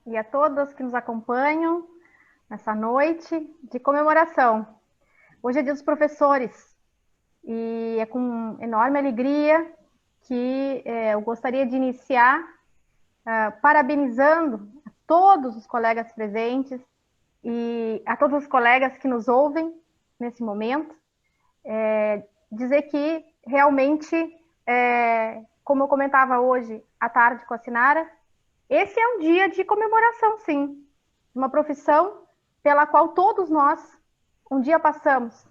e a todos que nos acompanham nessa noite de comemoração. Hoje é Dia dos Professores e é com enorme alegria que eu gostaria de iniciar parabenizando a todos os colegas presentes e a todos os colegas que nos ouvem nesse momento. Dizer que realmente, como eu comentava hoje à tarde com a Sinara, esse é um dia de comemoração, sim, uma profissão pela qual todos nós um dia passamos.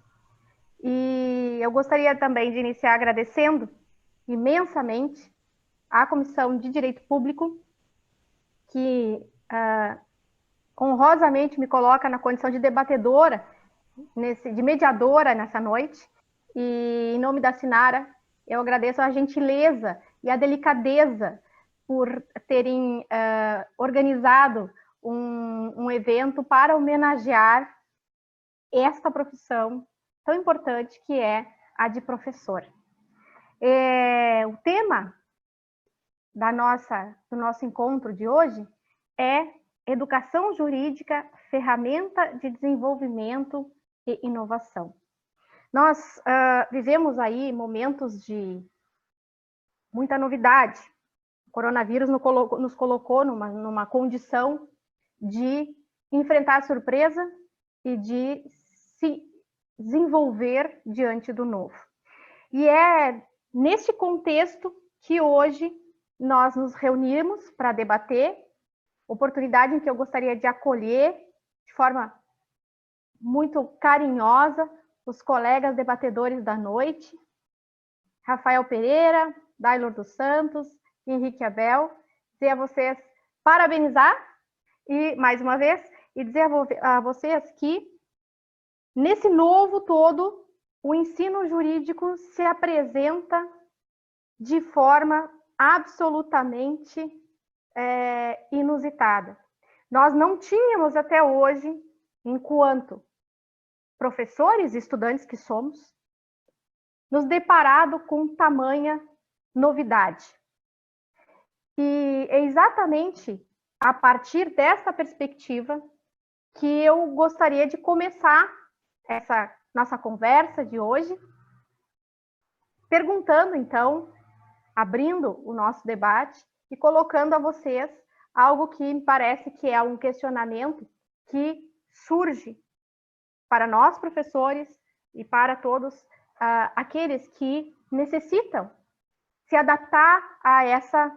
E eu gostaria também de iniciar agradecendo imensamente à Comissão de Direito Público, que honrosamente me coloca na condição de debatedora, de mediadora nessa noite. E em nome da Sinara, eu agradeço a gentileza e a delicadeza por terem organizado um evento para homenagear esta profissão tão importante que é a de professor. O tema do nosso encontro de hoje é Educação Jurídica, ferramenta de desenvolvimento e inovação. Nós vivemos aí momentos de muita novidade. O coronavírus nos colocou numa condição de enfrentar a surpresa e de se desenvolver diante do novo. E é neste contexto que hoje nós nos reunimos para debater, oportunidade em que eu gostaria de acolher de forma muito carinhosa os colegas debatedores da noite, Rafael Pereira, Dailor dos Santos, Henrique Abel, dizer a vocês, parabenizar, e mais uma vez, e dizer a vocês que nesse novo todo, o ensino jurídico se apresenta de forma absolutamente inusitada. Nós não tínhamos até hoje, enquanto professores e estudantes que somos, nos deparado com tamanha novidade. E é exatamente a partir dessa perspectiva que eu gostaria de começar essa nossa conversa de hoje, perguntando, então, abrindo o nosso debate e colocando a vocês algo que me parece que é um questionamento que surge para nós, professores, e para todos aqueles que necessitam se adaptar a essa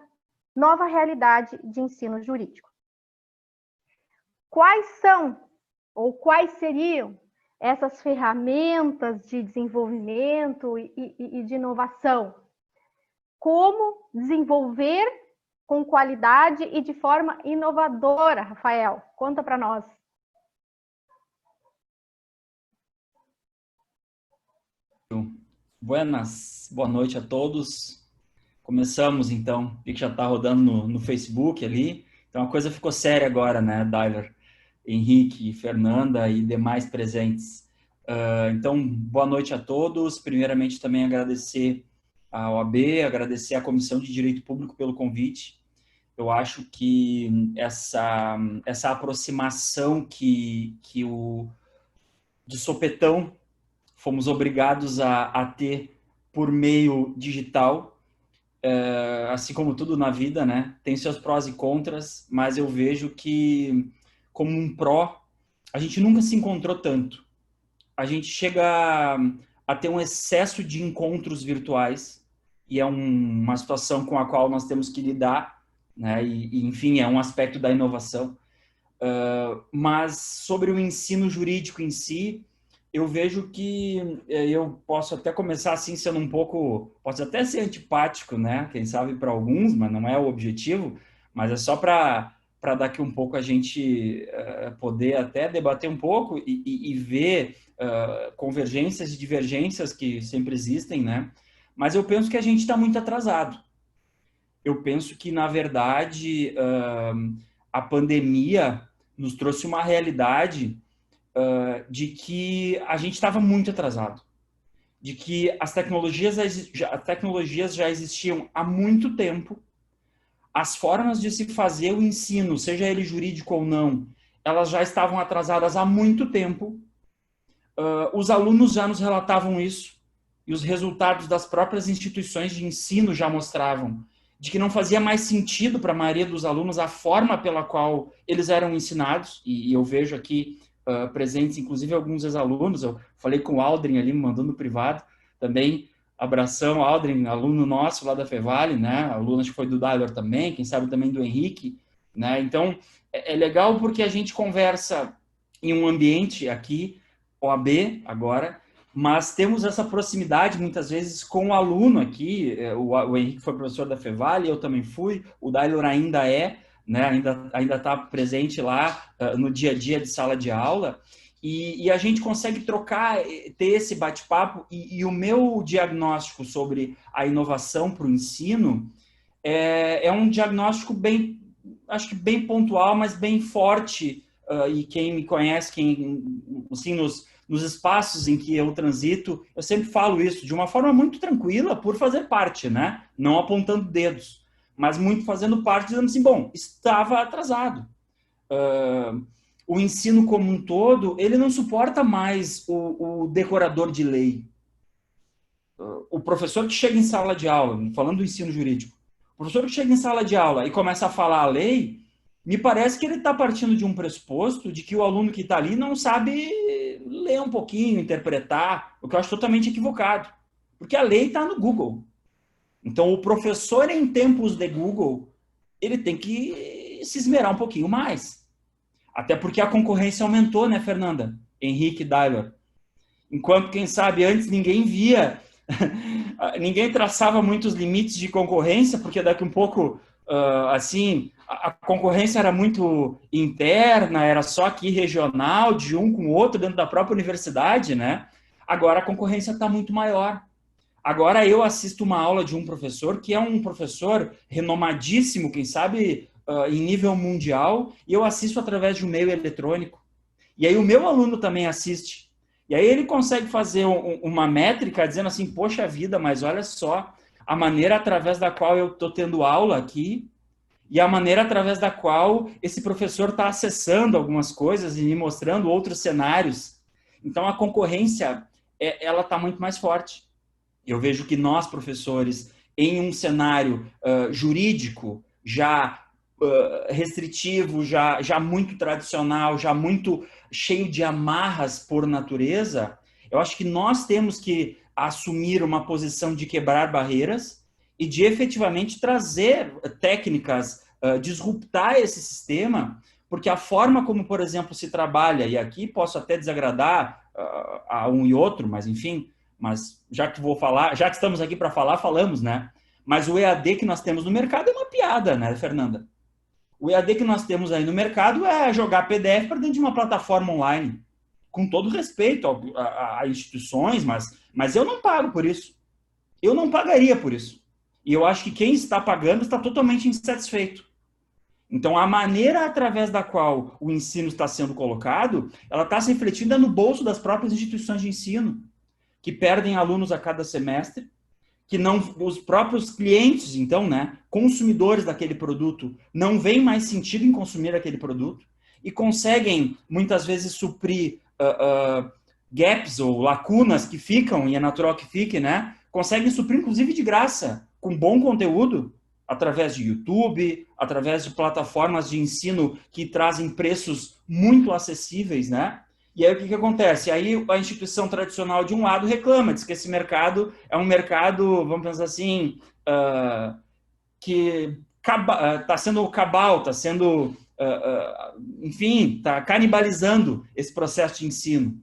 nova realidade de ensino jurídico. Quais são ou quais seriam essas ferramentas de desenvolvimento e de inovação? Como desenvolver com qualidade e de forma inovadora, Rafael? Conta para nós. Buenas, boa noite a todos. Começamos então, vi que já está rodando no Facebook ali, então a coisa ficou séria agora, né, Dailor, Henrique, Fernanda e demais presentes. Então, boa noite a todos. Primeiramente também agradecer à OAB, agradecer à Comissão de Direito Público pelo convite. Eu acho que essa aproximação que de sopetão fomos obrigados a ter por meio digital, assim como tudo na vida, né? Tem seus prós e contras, mas eu vejo que, como um pró, a gente nunca se encontrou tanto. A gente chega a ter um excesso de encontros virtuais, e é uma situação com a qual nós temos que lidar, né? Enfim, é um aspecto da inovação. Mas sobre o ensino jurídico em si, eu vejo que eu posso até começar assim sendo um pouco, pode até ser antipático, né? Quem sabe para alguns, mas não é o objetivo, mas é só para daqui um pouco a gente poder até debater um pouco e ver convergências e divergências que sempre existem, né? Mas eu penso que a gente está muito atrasado. Eu penso que, na verdade, a pandemia nos trouxe uma realidade de que a gente estava muito atrasado, de que as tecnologias já existiam há muito tempo, as formas de se fazer o ensino, seja ele jurídico ou não, elas já estavam atrasadas há muito tempo. Os alunos já nos relatavam isso, e os resultados das próprias instituições de ensino já mostravam de que não fazia mais sentido para a maioria dos alunos a forma pela qual eles eram ensinados, e eu vejo aqui presentes, inclusive, alguns ex-alunos. Eu falei com o Aldrin ali, me mandando no privado, também, abração, Aldrin, aluno nosso lá da Fevale, né, aluno acho que foi do Dailor também, quem sabe também do Henrique, né, então, é legal porque a gente conversa em um ambiente aqui, OAB agora, mas temos essa proximidade muitas vezes com o aluno aqui. O Henrique foi professor da Fevale, eu também fui, o Dailor ainda é, né, ainda está presente lá no dia a dia de sala de aula, e a gente consegue trocar, ter esse bate-papo, e o meu diagnóstico sobre a inovação para o ensino é um diagnóstico bem, acho que bem pontual, mas bem forte, e quem me conhece, assim, nos espaços em que eu transito, eu sempre falo isso de uma forma muito tranquila, por fazer parte, né? Não apontando dedos, mas muito fazendo parte, dizendo assim, bom, estava atrasado. O ensino como um todo, ele não suporta mais o decorador de lei. O professor que chega em sala de aula, falando do ensino jurídico, o professor que chega em sala de aula e começa a falar a lei, me parece que ele está partindo de um pressuposto de que o aluno que está ali não sabe ler um pouquinho, interpretar, o que eu acho totalmente equivocado. Porque a lei está no Google. Então, o professor, em tempos de Google, ele tem que se esmerar um pouquinho mais. Até porque a concorrência aumentou, né, Fernanda? Henrique Dailor. Enquanto, quem sabe, antes ninguém via, ninguém traçava muitos limites de concorrência, porque daqui um pouco, assim, a concorrência era muito interna, era só aqui regional, de um com o outro, dentro da própria universidade, né? Agora a concorrência está muito maior. Agora eu assisto uma aula de um professor, que é um professor renomadíssimo, quem sabe, em nível mundial, e eu assisto através de um meio eletrônico. E aí o meu aluno também assiste. E aí ele consegue fazer uma métrica dizendo assim, poxa vida, mas olha só, a maneira através da qual eu estou tendo aula aqui e a maneira através da qual esse professor está acessando algumas coisas e me mostrando outros cenários. Então, a concorrência, ela está muito mais forte. Eu vejo que nós, professores, em um cenário jurídico já restritivo, já muito tradicional, já muito cheio de amarras por natureza, eu acho que nós temos que assumir uma posição de quebrar barreiras e de efetivamente trazer técnicas, disruptar esse sistema, porque a forma como, por exemplo, se trabalha, e aqui posso até desagradar a um e outro, mas enfim, mas já que vou falar, já que estamos aqui para falar, falamos, né? Mas o EAD que nós temos no mercado é uma piada, né, Fernanda? O EAD que nós temos aí no mercado é jogar PDF para dentro de uma plataforma online. Com todo respeito a instituições, mas eu não pago por isso. Eu não pagaria por isso. E eu acho que quem está pagando está totalmente insatisfeito. Então, a maneira através da qual o ensino está sendo colocado, ela está se refletindo no bolso das próprias instituições de ensino, que perdem alunos a cada semestre, que não, os próprios clientes, então, né, consumidores daquele produto, não veem mais sentido em consumir aquele produto e conseguem, muitas vezes, suprir gaps ou lacunas que ficam, e é natural que fique, né, conseguem suprir, inclusive, de graça, com bom conteúdo, através de YouTube, através de plataformas de ensino que trazem preços muito acessíveis, né? E aí o que acontece? Aí a instituição tradicional de um lado reclama, diz que esse mercado é um mercado, vamos pensar assim, que está sendo cabal, está sendo, enfim, está canibalizando esse processo de ensino.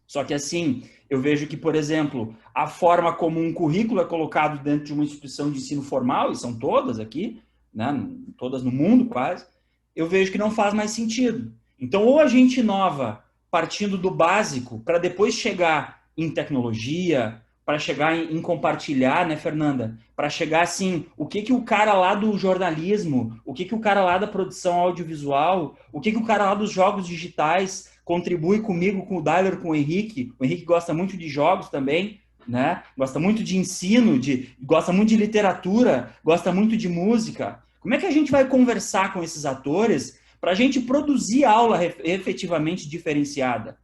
Só que assim, eu vejo que, por exemplo, a forma como um currículo é colocado dentro de uma instituição de ensino formal, e são todas aqui, né, todas no mundo quase, eu vejo que não faz mais sentido. Então, ou a gente inova partindo do básico, para depois chegar em tecnologia, para chegar em compartilhar, né, Fernanda? Para chegar assim, o que o cara lá do jornalismo, o que o cara lá da produção audiovisual, o que o cara lá dos jogos digitais contribui comigo, com o Dailor, com o Henrique. O Henrique gosta muito de jogos também, né? Gosta muito de ensino, gosta muito de literatura, gosta muito de música. Como é que a gente vai conversar com esses atores para a gente produzir aula efetivamente diferenciada?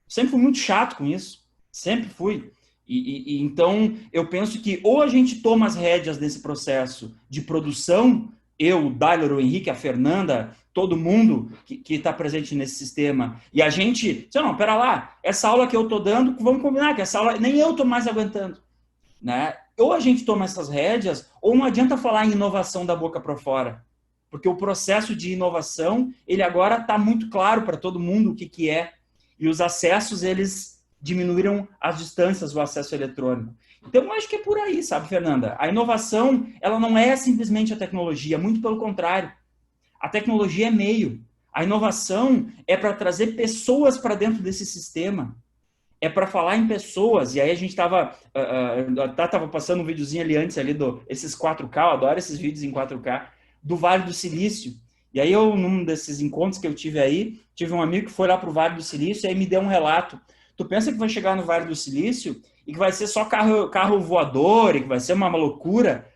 Sempre fui muito chato com isso, sempre fui. Então, eu penso que ou a gente toma as rédeas desse processo de produção, eu, o Dailer, o Henrique, a Fernanda, todo mundo que está presente nesse sistema, e a gente, não, pera lá, essa aula que eu estou dando, vamos combinar que essa aula nem eu estou mais aguentando, né? Ou a gente toma essas rédeas, ou não adianta falar em inovação da boca para fora, porque o processo de inovação, ele agora está muito claro para todo mundo o que é, e os acessos, eles diminuíram as distâncias, o acesso eletrônico. Então, eu acho que é por aí, sabe, Fernanda? A inovação, ela não é simplesmente a tecnologia, muito pelo contrário. A tecnologia é meio. A inovação é para trazer pessoas para dentro desse sistema. É para falar em pessoas. E aí a gente estava passando um videozinho ali antes, ali esses 4K, eu adoro esses vídeos em 4K, do Vale do Silício. E aí eu, num desses encontros que eu tive aí, tive um amigo que foi lá para o Vale do Silício e aí me deu um relato. Tu pensa que vai chegar no Vale do Silício e que vai ser só carro voador e que vai ser uma loucura?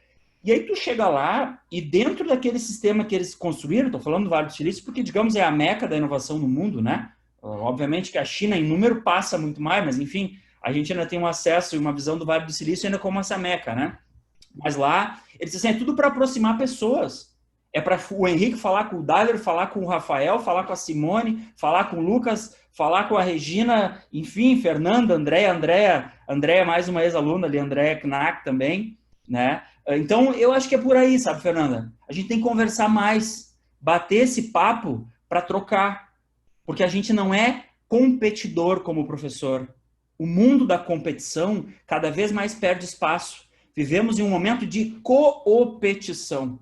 E aí tu chega lá e dentro daquele sistema que eles construíram, estou falando do Vale do Silício porque, digamos, é a meca da inovação no mundo, né? Obviamente que a China, em número, passa muito mais, mas, enfim, a gente ainda tem um acesso e uma visão do Vale do Silício ainda como essa meca, né? Mas lá, eles dizem, é tudo para aproximar pessoas. É para o Henrique falar com o Dailer, falar com o Rafael, falar com a Simone, falar com o Lucas, falar com a Regina, enfim, Fernanda, Andréia mais uma ex-aluna ali, Andréia Knack também, né? Então, eu acho que é por aí, sabe, Fernanda? A gente tem que conversar mais, bater esse papo para trocar, porque a gente não é competidor como professor. O mundo da competição cada vez mais perde espaço. Vivemos em um momento de coopetição.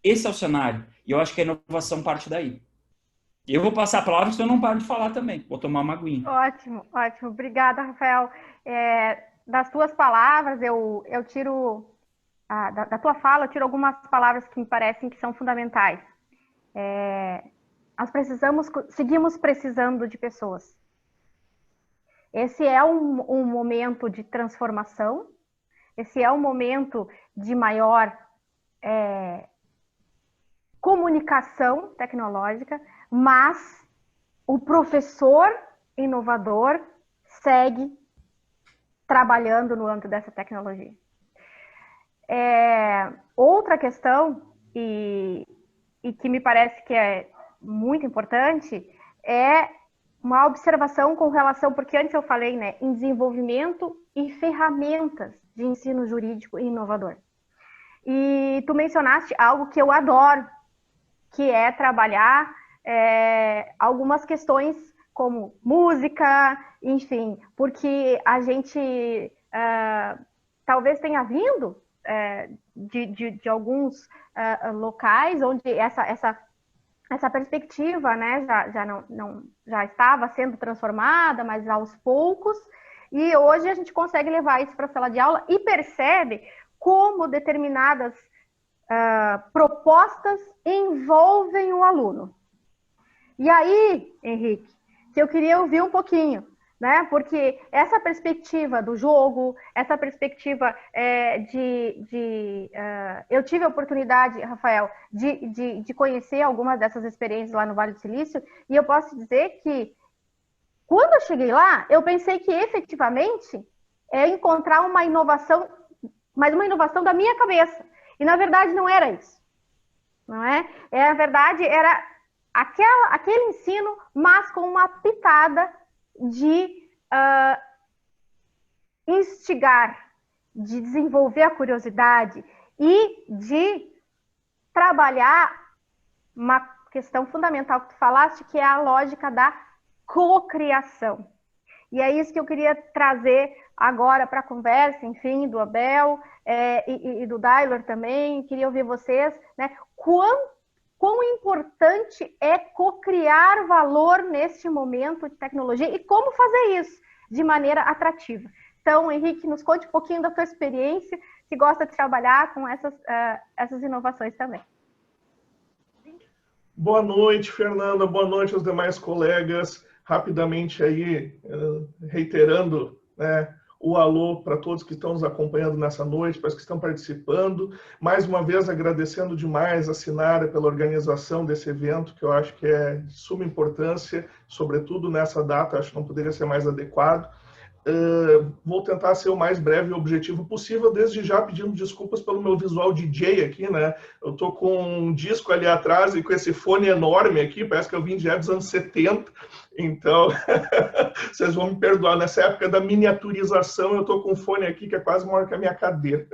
Esse é o cenário. E eu acho que a inovação parte daí. Eu vou passar a palavra, senão eu não paro de falar também. Vou tomar uma aguinha. Ótimo, ótimo. Obrigada, Rafael. Das tuas palavras, eu tiro... da tua fala, eu tiro algumas palavras que me parecem que são fundamentais. Nós seguimos precisando de pessoas. Esse é um momento de transformação. Esse é um momento de maior comunicação tecnológica, mas o professor inovador segue trabalhando no âmbito dessa tecnologia. Outra questão, e que me parece que é muito importante, é uma observação com relação, porque antes eu falei, né, em desenvolvimento e ferramentas de ensino jurídico e inovador. E tu mencionaste algo que eu adoro, que é trabalhar algumas questões como música, enfim, porque a gente talvez tenha vindo de alguns locais onde essa perspectiva, né, já estava sendo transformada, mas aos poucos, e hoje a gente consegue levar isso para a sala de aula e percebe como determinadas propostas envolvem o aluno. E aí, Henrique, que eu queria ouvir um pouquinho, né? Porque essa perspectiva do jogo, essa perspectiva eu tive a oportunidade, Rafael, de conhecer algumas dessas experiências lá no Vale do Silício, e eu posso dizer que quando eu cheguei lá, eu pensei que efetivamente encontrar uma inovação, mas uma inovação da minha cabeça. E na verdade não era isso. Não é? Na verdade era aquele ensino, mas com uma pitada de instigar, de desenvolver a curiosidade e de trabalhar uma questão fundamental que tu falaste, que é a lógica da cocriação. E é isso que eu queria trazer agora para a conversa, enfim, do Abel e do Dailer também. Queria ouvir vocês, né? Quão importante é cocriar valor neste momento de tecnologia e como fazer isso de maneira atrativa. Então, Henrique, nos conte um pouquinho da tua experiência, que gosta de trabalhar com essas inovações também. Boa noite, Fernanda. Boa noite aos demais colegas. Rapidamente aí, reiterando, né, o alô para todos que estão nos acompanhando nessa noite, para os que estão participando. Mais uma vez, agradecendo demais a Sinara pela organização desse evento, que eu acho que é de suma importância, sobretudo nessa data, acho que não poderia ser mais adequado. Vou tentar ser o mais breve e objetivo possível, desde já pedindo desculpas pelo meu visual DJ aqui, né? Eu tô com um disco ali atrás e com esse fone enorme aqui, parece que eu vim de dos anos 70, então vocês vão me perdoar. Nessa época da miniaturização, eu tô com um fone aqui que é quase maior que a minha cadeira.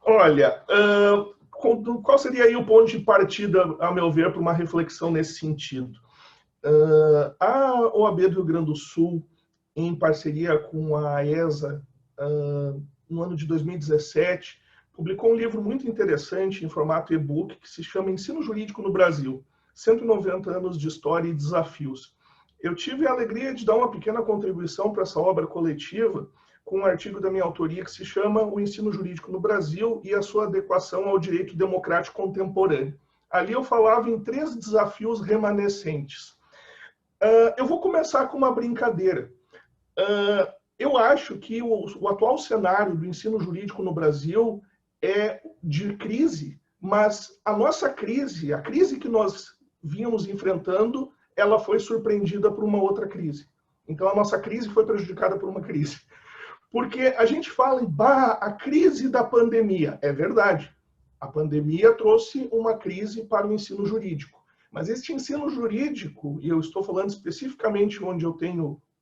Olha, qual seria aí o ponto de partida, a meu ver, para uma reflexão nesse sentido? A OAB do Rio Grande do Sul, em parceria com a ESA, no ano de 2017, publicou um livro muito interessante em formato e-book que se chama Ensino Jurídico no Brasil, 190 anos de história e desafios. Eu tive a alegria de dar uma pequena contribuição para essa obra coletiva com um artigo da minha autoria que se chama O Ensino Jurídico no Brasil e a sua adequação ao direito democrático contemporâneo. Ali eu falava em 3 desafios remanescentes. Eu vou começar com uma brincadeira. Eu acho que o atual cenário do ensino jurídico no Brasil é de crise, mas a nossa crise, a crise que nós vínhamos enfrentando, ela foi surpreendida por uma outra crise. Então, a nossa crise foi prejudicada por uma crise. Porque a gente fala em a crise da pandemia. É verdade. A pandemia trouxe uma crise para o ensino jurídico. Mas este ensino jurídico, e eu estou falando especificamente onde eu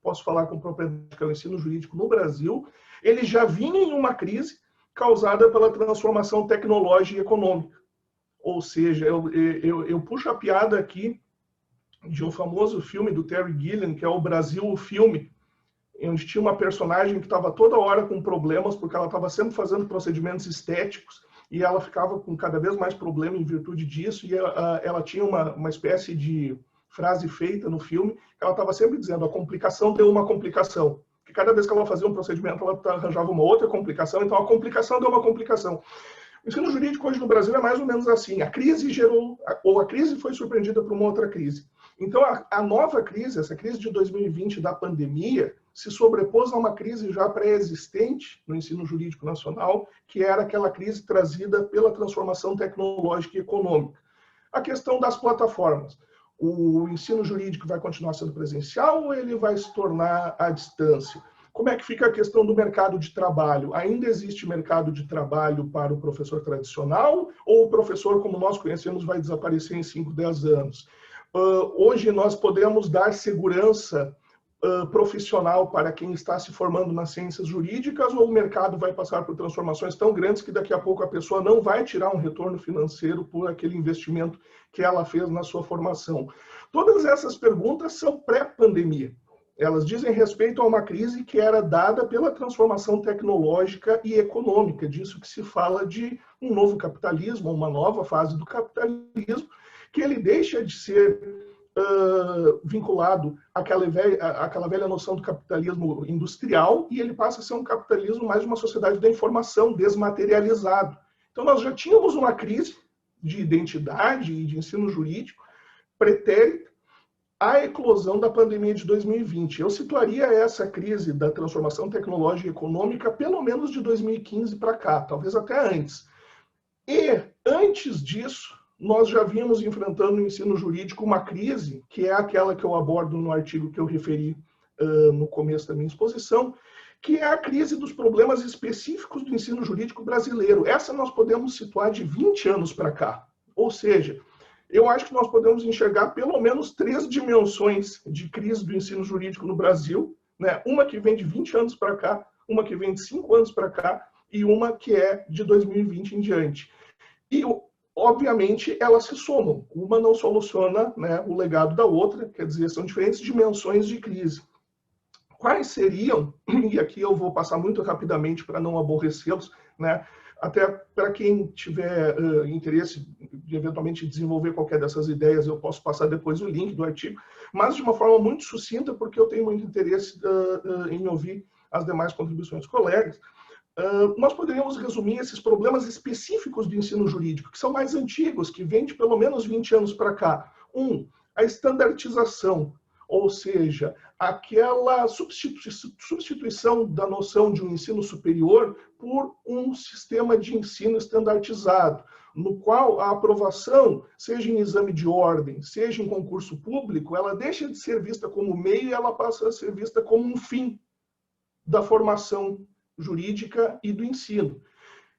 posso falar com propriedade, que é o ensino jurídico no Brasil, ele já vinha em uma crise causada pela transformação tecnológica e econômica. Ou seja, eu puxo a piada aqui de um famoso filme do Terry Gilliam, que é o Brasil, o filme, onde tinha uma personagem que estava toda hora com problemas, porque ela estava sempre fazendo procedimentos estéticos, e ela ficava com cada vez mais problema em virtude disso, e ela tinha uma espécie de frase feita no filme, ela estava sempre dizendo: a complicação deu uma complicação. Que cada vez que ela fazia um procedimento, ela arranjava uma outra complicação, então a complicação deu uma complicação. O ensino jurídico hoje no Brasil é mais ou menos assim. A crise a crise foi surpreendida por uma outra crise. Então a nova crise, essa crise de 2020 da pandemia, se sobrepôs a uma crise já pré-existente no ensino jurídico nacional, que era aquela crise trazida pela transformação tecnológica e econômica. A questão das plataformas. O ensino jurídico vai continuar sendo presencial ou ele vai se tornar à distância? Como é que fica a questão do mercado de trabalho? Ainda existe mercado de trabalho para o professor tradicional ou o professor, como nós conhecemos, vai desaparecer em 5, 10 anos? Hoje nós podemos dar segurança profissional para quem está se formando nas ciências jurídicas, ou o mercado vai passar por transformações tão grandes que daqui a pouco a pessoa não vai tirar um retorno financeiro por aquele investimento que ela fez na sua formação? Todas essas perguntas são pré-pandemia. Elas dizem respeito a uma crise que era dada pela transformação tecnológica e econômica, disso que se fala de um novo capitalismo, uma nova fase do capitalismo, que ele deixa de ser vinculado àquela velha noção do capitalismo industrial, e ele passa a ser um capitalismo mais de uma sociedade da informação, desmaterializado. Então, nós já tínhamos uma crise de identidade e de ensino jurídico pretérita à eclosão da pandemia de 2020. Eu situaria essa crise da transformação tecnológica e econômica pelo menos de 2015 para cá, talvez até antes. E, antes disso, nós já vínhamos enfrentando no ensino jurídico uma crise, que é aquela que eu abordo no artigo que eu referi no começo da minha exposição, que é a crise dos problemas específicos do ensino jurídico brasileiro. Essa nós podemos situar de 20 anos para cá. Ou seja, eu acho que nós podemos enxergar pelo menos 3 dimensões de crise do ensino jurídico no Brasil, né? Uma que vem de 20 anos para cá, uma que vem de 5 anos para cá e uma que é de 2020 em diante. E obviamente, elas se somam. Uma não soluciona, né, o legado da outra, quer dizer, são diferentes dimensões de crise. Quais seriam, e aqui eu vou passar muito rapidamente para não aborrecê-los, né, até para quem tiver interesse de eventualmente desenvolver qualquer dessas ideias, eu posso passar depois o link do artigo, mas de uma forma muito sucinta, porque eu tenho muito interesse em ouvir as demais contribuições dos colegas. Nós poderíamos resumir esses problemas específicos do ensino jurídico, que são mais antigos, que vêm de pelo menos 20 anos para cá. A estandartização. ou seja, aquela substituição da noção de um ensino superior por um sistema de ensino estandartizado, no qual a aprovação, seja em exame de ordem, seja em concurso público, ela deixa de ser vista como meio e ela passa a ser vista como um fim da formação jurídica e do ensino.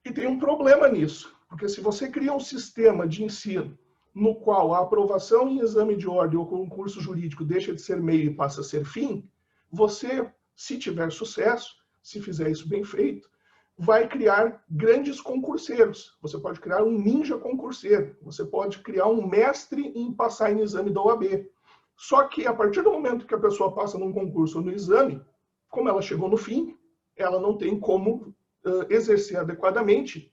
E tem um problema nisso, porque se você cria um sistema de ensino no qual a aprovação em exame de ordem ou concurso jurídico deixa de ser meio e passa a ser fim, você, se tiver sucesso, se fizer isso bem feito, vai criar grandes concurseiros. Você pode criar um ninja concurseiro, você pode criar um mestre em passar em exame da OAB. Só que a partir do momento que a pessoa passa num concurso ou no exame, como ela chegou no fim, ela não tem como exercer adequadamente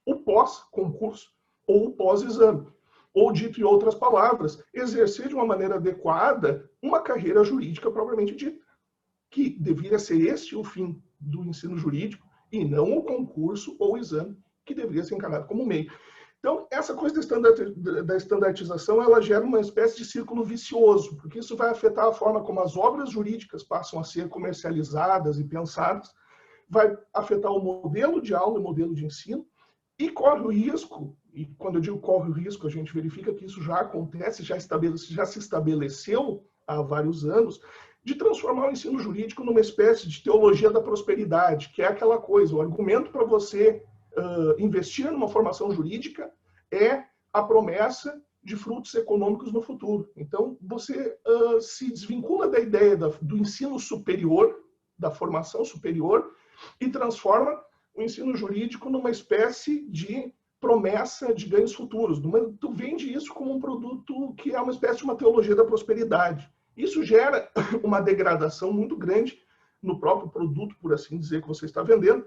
o pós-concurso ou o pós-exame. Ou, dito em outras palavras, exercer de uma maneira adequada uma carreira jurídica propriamente dita, que deveria ser este o fim do ensino jurídico e não o concurso ou o exame, que deveria ser encarado como meio. Então, essa coisa da estandartização, ela gera uma espécie de círculo vicioso, porque isso vai afetar a forma como as obras jurídicas passam a ser comercializadas e pensadas, vai afetar o modelo de aula e o modelo de ensino, e corre o risco, e quando eu digo corre o risco, a gente verifica que isso já acontece, já se estabeleceu há vários anos, de transformar o ensino jurídico numa espécie de teologia da prosperidade, que é aquela coisa, o argumento para você investir numa formação jurídica é a promessa de frutos econômicos no futuro. Então, você se desvincula da ideia do ensino superior, da formação superior, e transforma o ensino jurídico numa espécie de promessa de ganhos futuros. Tu vende isso como um produto que é uma espécie de uma teologia da prosperidade. Isso gera uma degradação muito grande no próprio produto, por assim dizer, que você está vendendo.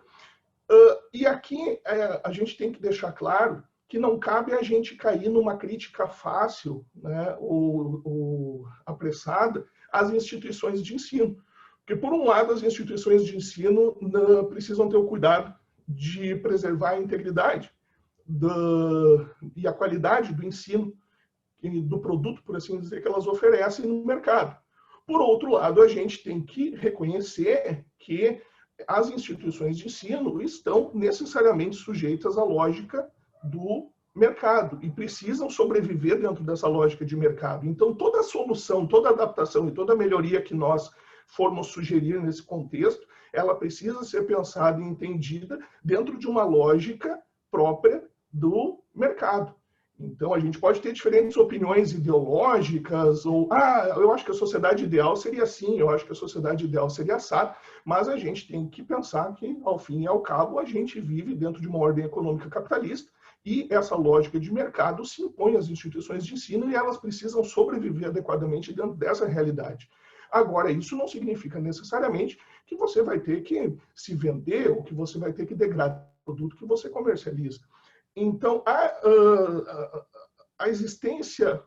E aqui a gente tem que deixar claro que não cabe a gente cair numa crítica fácil, né, ou apressada às instituições de ensino. Porque, por um lado, as instituições de ensino precisam ter o cuidado de preservar a integridade e a qualidade do ensino e do produto, por assim dizer, que elas oferecem no mercado. Por outro lado, a gente tem que reconhecer que as instituições de ensino estão necessariamente sujeitas à lógica do mercado e precisam sobreviver dentro dessa lógica de mercado. Então, toda solução, toda adaptação e toda melhoria que nós formos sugerir nesse contexto, ela precisa ser pensada e entendida dentro de uma lógica própria do mercado. Então, a gente pode ter diferentes opiniões ideológicas, ou, eu acho que a sociedade ideal seria assim, eu acho que a sociedade ideal seria assado, mas a gente tem que pensar que, ao fim e ao cabo, a gente vive dentro de uma ordem econômica capitalista e essa lógica de mercado se impõe às instituições de ensino e elas precisam sobreviver adequadamente dentro dessa realidade. Agora, isso não significa necessariamente que você vai ter que se vender ou que você vai ter que degradar o produto que você comercializa. Então, a existência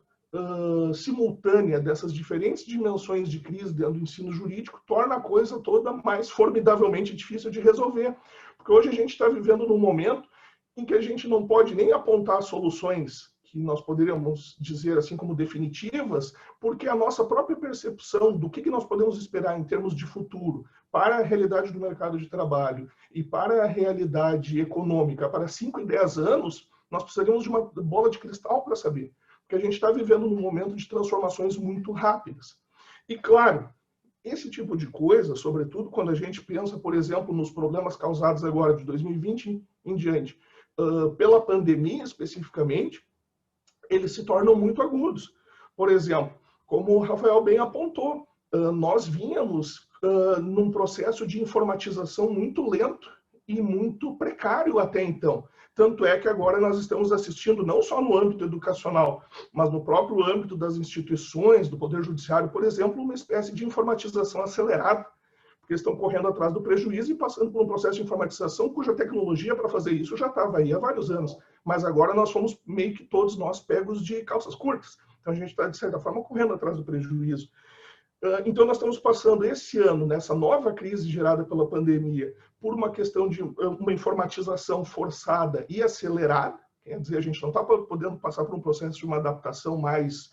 simultânea dessas diferentes dimensões de crise dentro do ensino jurídico torna a coisa toda mais formidavelmente difícil de resolver. Porque hoje a gente está vivendo num momento em que a gente não pode nem apontar soluções que nós poderíamos dizer assim como definitivas, porque a nossa própria percepção do que nós podemos esperar em termos de futuro para a realidade do mercado de trabalho e para a realidade econômica para 5 e 10 anos, nós precisaríamos de uma bola de cristal para saber, porque a gente está vivendo num momento de transformações muito rápidas. E claro, esse tipo de coisa, sobretudo quando a gente pensa, por exemplo, nos problemas causados agora de 2020 em diante, pela pandemia especificamente, eles se tornam muito agudos. Por exemplo, como o Rafael bem apontou, nós vínhamos num processo de informatização muito lento e muito precário até então. Tanto é que agora nós estamos assistindo, não só no âmbito educacional, mas no próprio âmbito das instituições, do Poder Judiciário, por exemplo, uma espécie de informatização acelerada, porque estão correndo atrás do prejuízo e passando por um processo de informatização cuja tecnologia para fazer isso já estava aí há vários anos. Mas agora nós fomos meio que todos nós pegos de calças curtas. Então a gente está, de certa forma, correndo atrás do prejuízo. Então nós estamos passando esse ano, nessa nova crise gerada pela pandemia, por uma questão de uma informatização forçada e acelerada. Quer dizer, a gente não está podendo passar por um processo de uma adaptação mais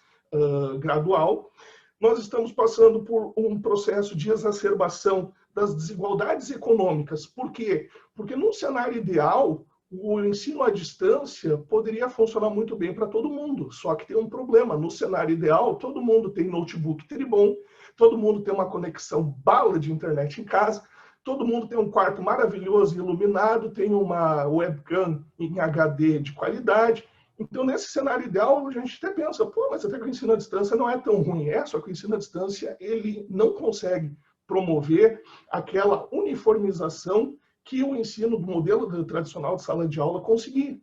gradual. nós estamos passando por um processo de exacerbação das desigualdades econômicas. Por quê? Porque num cenário ideal, o ensino à distância poderia funcionar muito bem para todo mundo, só que tem um problema. No cenário ideal, todo mundo tem notebook tribom, todo mundo tem uma conexão bala de internet em casa, todo mundo tem um quarto maravilhoso e iluminado, tem uma webcam em HD de qualidade. Então, nesse cenário ideal, a gente até pensa, pô, mas até que o ensino à distância não é tão ruim. Só que o ensino à distância, ele não consegue promover aquela uniformização que o ensino do modelo tradicional de sala de aula conseguia.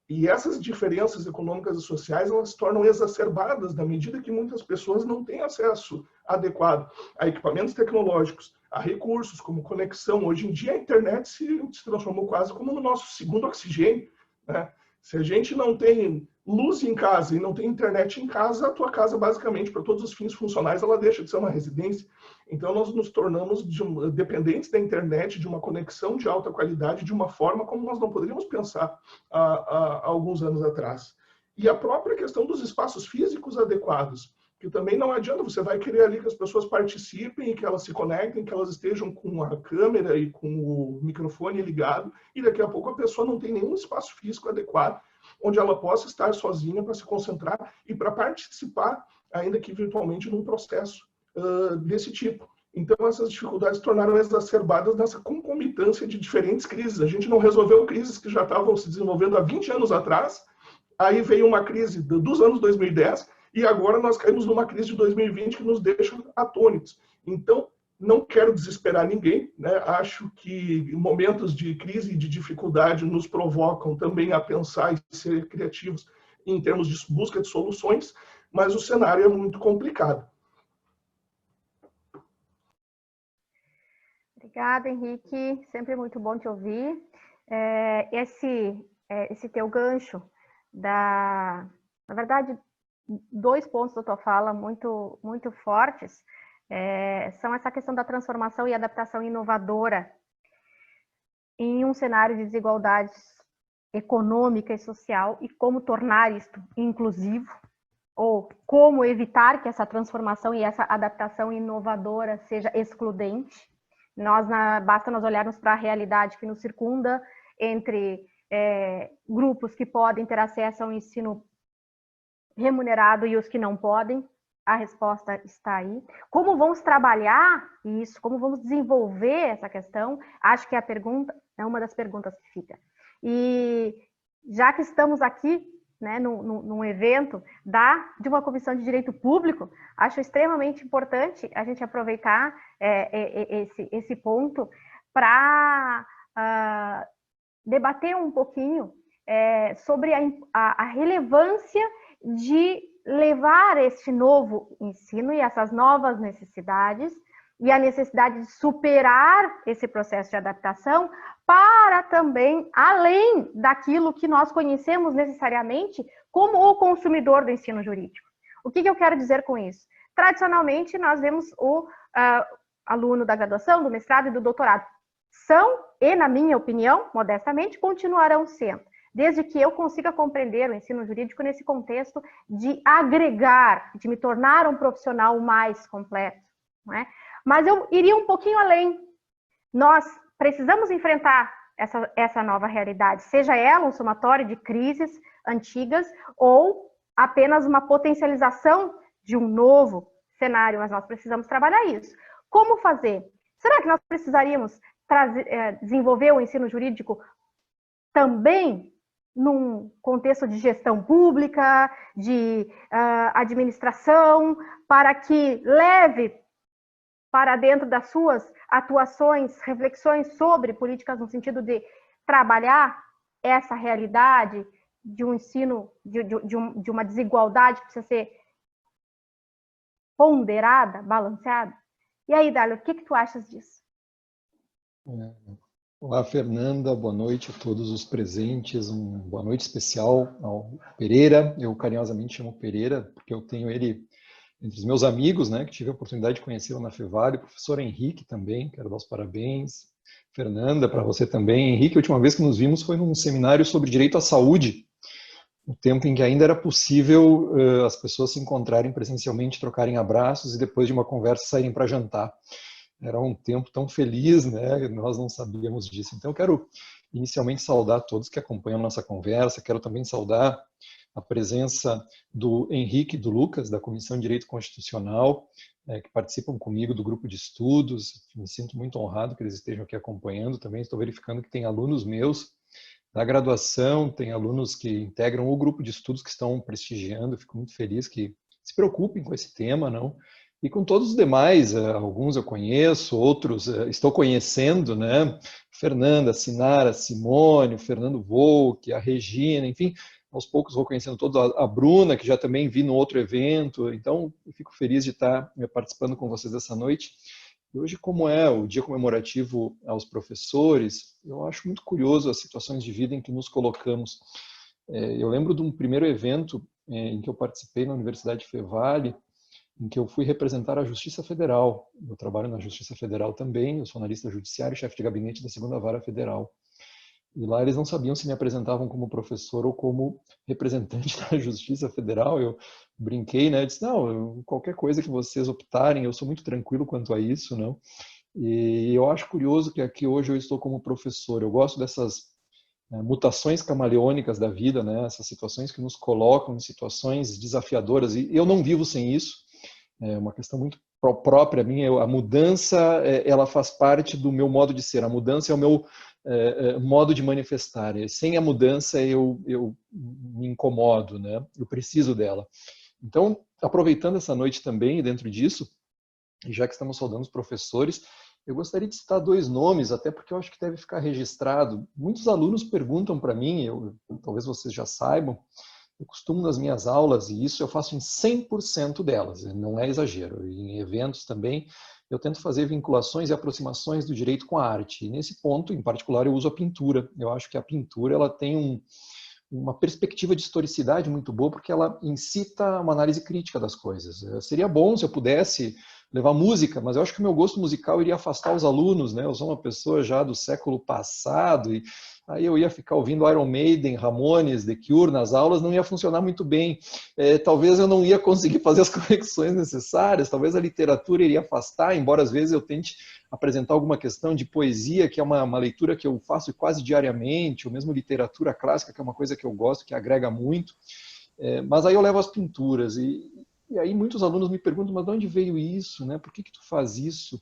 E essas diferenças econômicas e sociais, elas se tornam exacerbadas na medida que muitas pessoas não têm acesso adequado a equipamentos tecnológicos, a recursos como conexão. Hoje em dia, a internet se transformou quase como no nosso segundo oxigênio, né? Se a gente não tem luz em casa e não tem internet em casa, a tua casa, basicamente, para todos os fins funcionais, ela deixa de ser uma residência. Então, nós nos tornamos dependentes da internet, de uma conexão de alta qualidade, de uma forma como nós não poderíamos pensar há alguns anos atrás. E a própria questão dos espaços físicos adequados, que também não adianta, você vai querer ali que as pessoas participem, que elas se conectem, que elas estejam com a câmera e com o microfone ligado, e daqui a pouco a pessoa não tem nenhum espaço físico adequado, onde ela possa estar sozinha para se concentrar e para participar, ainda que virtualmente, num processo desse tipo. Então, essas dificuldades se tornaram exacerbadas nessa concomitância de diferentes crises. A gente não resolveu crises que já estavam se desenvolvendo há 20 anos atrás, aí veio uma crise dos anos 2010, e agora nós caímos numa crise de 2020 que nos deixa atônitos. Então, não quero desesperar ninguém, né? Acho que momentos de crise e de dificuldade nos provocam também a pensar e ser criativos em termos de busca de soluções, mas o cenário é muito complicado. Obrigada, Henrique. Sempre muito bom te ouvir. Esse teu gancho na verdade, 2 pontos da tua fala muito, muito fortes são essa questão da transformação e adaptação inovadora em um cenário de desigualdades econômica e social e como tornar isto inclusivo ou como evitar que essa transformação e essa adaptação inovadora seja excludente. Basta nós olharmos para a realidade que nos circunda entre grupos que podem ter acesso ao ensino remunerado e os que não podem. A resposta está aí. Como vamos trabalhar isso? Como vamos desenvolver essa questão? Acho que a pergunta é uma das perguntas que fica. E já que estamos aqui, né, num evento de uma comissão de direito público, acho extremamente importante a gente aproveitar esse ponto para debater um pouquinho sobre a relevância de levar este novo ensino e essas novas necessidades e a necessidade de superar esse processo de adaptação para também, além daquilo que nós conhecemos necessariamente como o consumidor do ensino jurídico. O que eu quero dizer com isso? Tradicionalmente, nós vemos o aluno da graduação, do mestrado e do doutorado. São, e na minha opinião, modestamente, continuarão sendo, desde que eu consiga compreender o ensino jurídico nesse contexto de agregar, de me tornar um profissional mais completo, não é? Mas eu iria um pouquinho além. Nós precisamos enfrentar essa nova realidade, seja ela um somatório de crises antigas ou apenas uma potencialização de um novo cenário, mas nós precisamos trabalhar isso. Como fazer? Será que nós precisaríamos desenvolver o ensino jurídico também num contexto de gestão pública, de administração, para que leve para dentro das suas atuações, reflexões sobre políticas no sentido de trabalhar essa realidade de um ensino, de uma desigualdade que precisa ser ponderada, balanceada? E aí, Dália, o que tu achas disso? Olá, Fernanda, boa noite a todos os presentes, uma boa noite especial ao Pereira. Eu carinhosamente chamo Pereira, porque eu tenho ele entre os meus amigos, né, que tive a oportunidade de conhecê-lo na Fevale, o professor Henrique também, quero dar os parabéns. Fernanda, para você também. Henrique, a última vez que nos vimos foi num seminário sobre direito à saúde, o tempo em que ainda era possível as pessoas se encontrarem presencialmente, trocarem abraços e depois de uma conversa saírem para jantar. Era um tempo tão feliz, né? Nós não sabíamos disso. Então, eu quero inicialmente saudar todos que acompanham a nossa conversa. Quero também saudar a presença do Henrique e do Lucas, da Comissão de Direito Constitucional, que participam comigo do grupo de estudos. Me sinto muito honrado que eles estejam aqui acompanhando. Também estou verificando que tem alunos meus da graduação, tem alunos que integram o grupo de estudos que estão prestigiando. Fico muito feliz que se preocupem com esse tema, não? E com todos os demais, alguns eu conheço, outros estou conhecendo, né? Fernanda, Sinara, Simone, o Fernando Volk, a Regina, enfim, aos poucos vou conhecendo todos, a Bruna, que já também vi no outro evento. Então, eu fico feliz de estar participando com vocês essa noite. E hoje, como é o dia comemorativo aos professores, eu acho muito curioso as situações de vida em que nos colocamos. Eu lembro de um primeiro evento em que eu participei na Universidade Fevale, em que eu fui representar a Justiça Federal. Eu trabalho na Justiça Federal também, eu sou analista judiciário e chefe de gabinete da 2ª Vara Federal. E lá eles não sabiam se me apresentavam como professor ou como representante da Justiça Federal. Eu brinquei, né? Eu disse, não, qualquer coisa que vocês optarem, eu sou muito tranquilo quanto a isso, não? E eu acho curioso que aqui hoje eu estou como professor. Eu gosto dessas mutações camaleônicas da vida, né? Essas situações que nos colocam em situações desafiadoras. E eu não vivo sem isso. É uma questão muito própria minha. A mudança, ela faz parte do meu modo de ser. A mudança é o meu modo de manifestar. Sem a mudança, eu me incomodo, né? Eu preciso dela. Então, aproveitando essa noite também, dentro disso, e já que estamos saudando os professores, eu gostaria de citar 2 nomes, até porque eu acho que deve ficar registrado. Muitos alunos perguntam para mim, talvez vocês já saibam, eu costumo nas minhas aulas, e isso eu faço em 100% delas, não é exagero. Em eventos também, eu tento fazer vinculações e aproximações do direito com a arte. E nesse ponto, em particular, eu uso a pintura. Eu acho que a pintura ela tem uma perspectiva de historicidade muito boa, porque ela incita uma análise crítica das coisas. Seria bom se eu pudesse levar música, mas eu acho que o meu gosto musical iria afastar os alunos, né? Eu sou uma pessoa já do século passado, e aí eu ia ficar ouvindo Iron Maiden, Ramones, The Cure nas aulas, não ia funcionar muito bem. Talvez eu não ia conseguir fazer as conexões necessárias, talvez a literatura iria afastar, embora às vezes eu tente apresentar alguma questão de poesia, que é uma leitura que eu faço quase diariamente, ou mesmo literatura clássica, que é uma coisa que eu gosto, que agrega muito. Mas aí eu levo as pinturas, e aí muitos alunos me perguntam, mas de onde veio isso, né? Por que tu faz isso?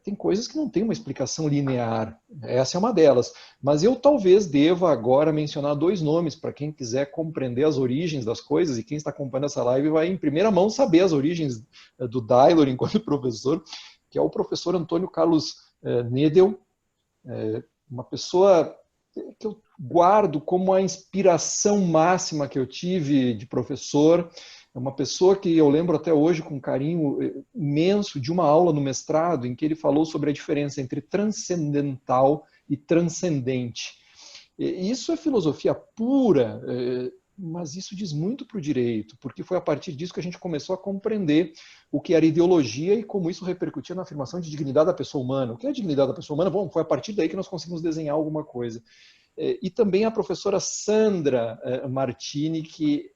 Tem coisas que não tem uma explicação linear, essa é uma delas. Mas eu talvez deva agora mencionar 2 nomes para quem quiser compreender as origens das coisas, e quem está acompanhando essa live vai em primeira mão saber as origens do Dailor enquanto professor, que é o professor Antônio Carlos Nedel, uma pessoa que eu guardo como a inspiração máxima que eu tive de professor. É uma pessoa que eu lembro até hoje com carinho imenso de uma aula no mestrado em que ele falou sobre a diferença entre transcendental e transcendente. E isso é filosofia pura, mas isso diz muito para o direito, porque foi a partir disso que a gente começou a compreender o que era ideologia e como isso repercutia na afirmação de dignidade da pessoa humana. O que é a dignidade da pessoa humana? Bom, foi a partir daí que nós conseguimos desenhar alguma coisa. E também a professora Sandra Martini, que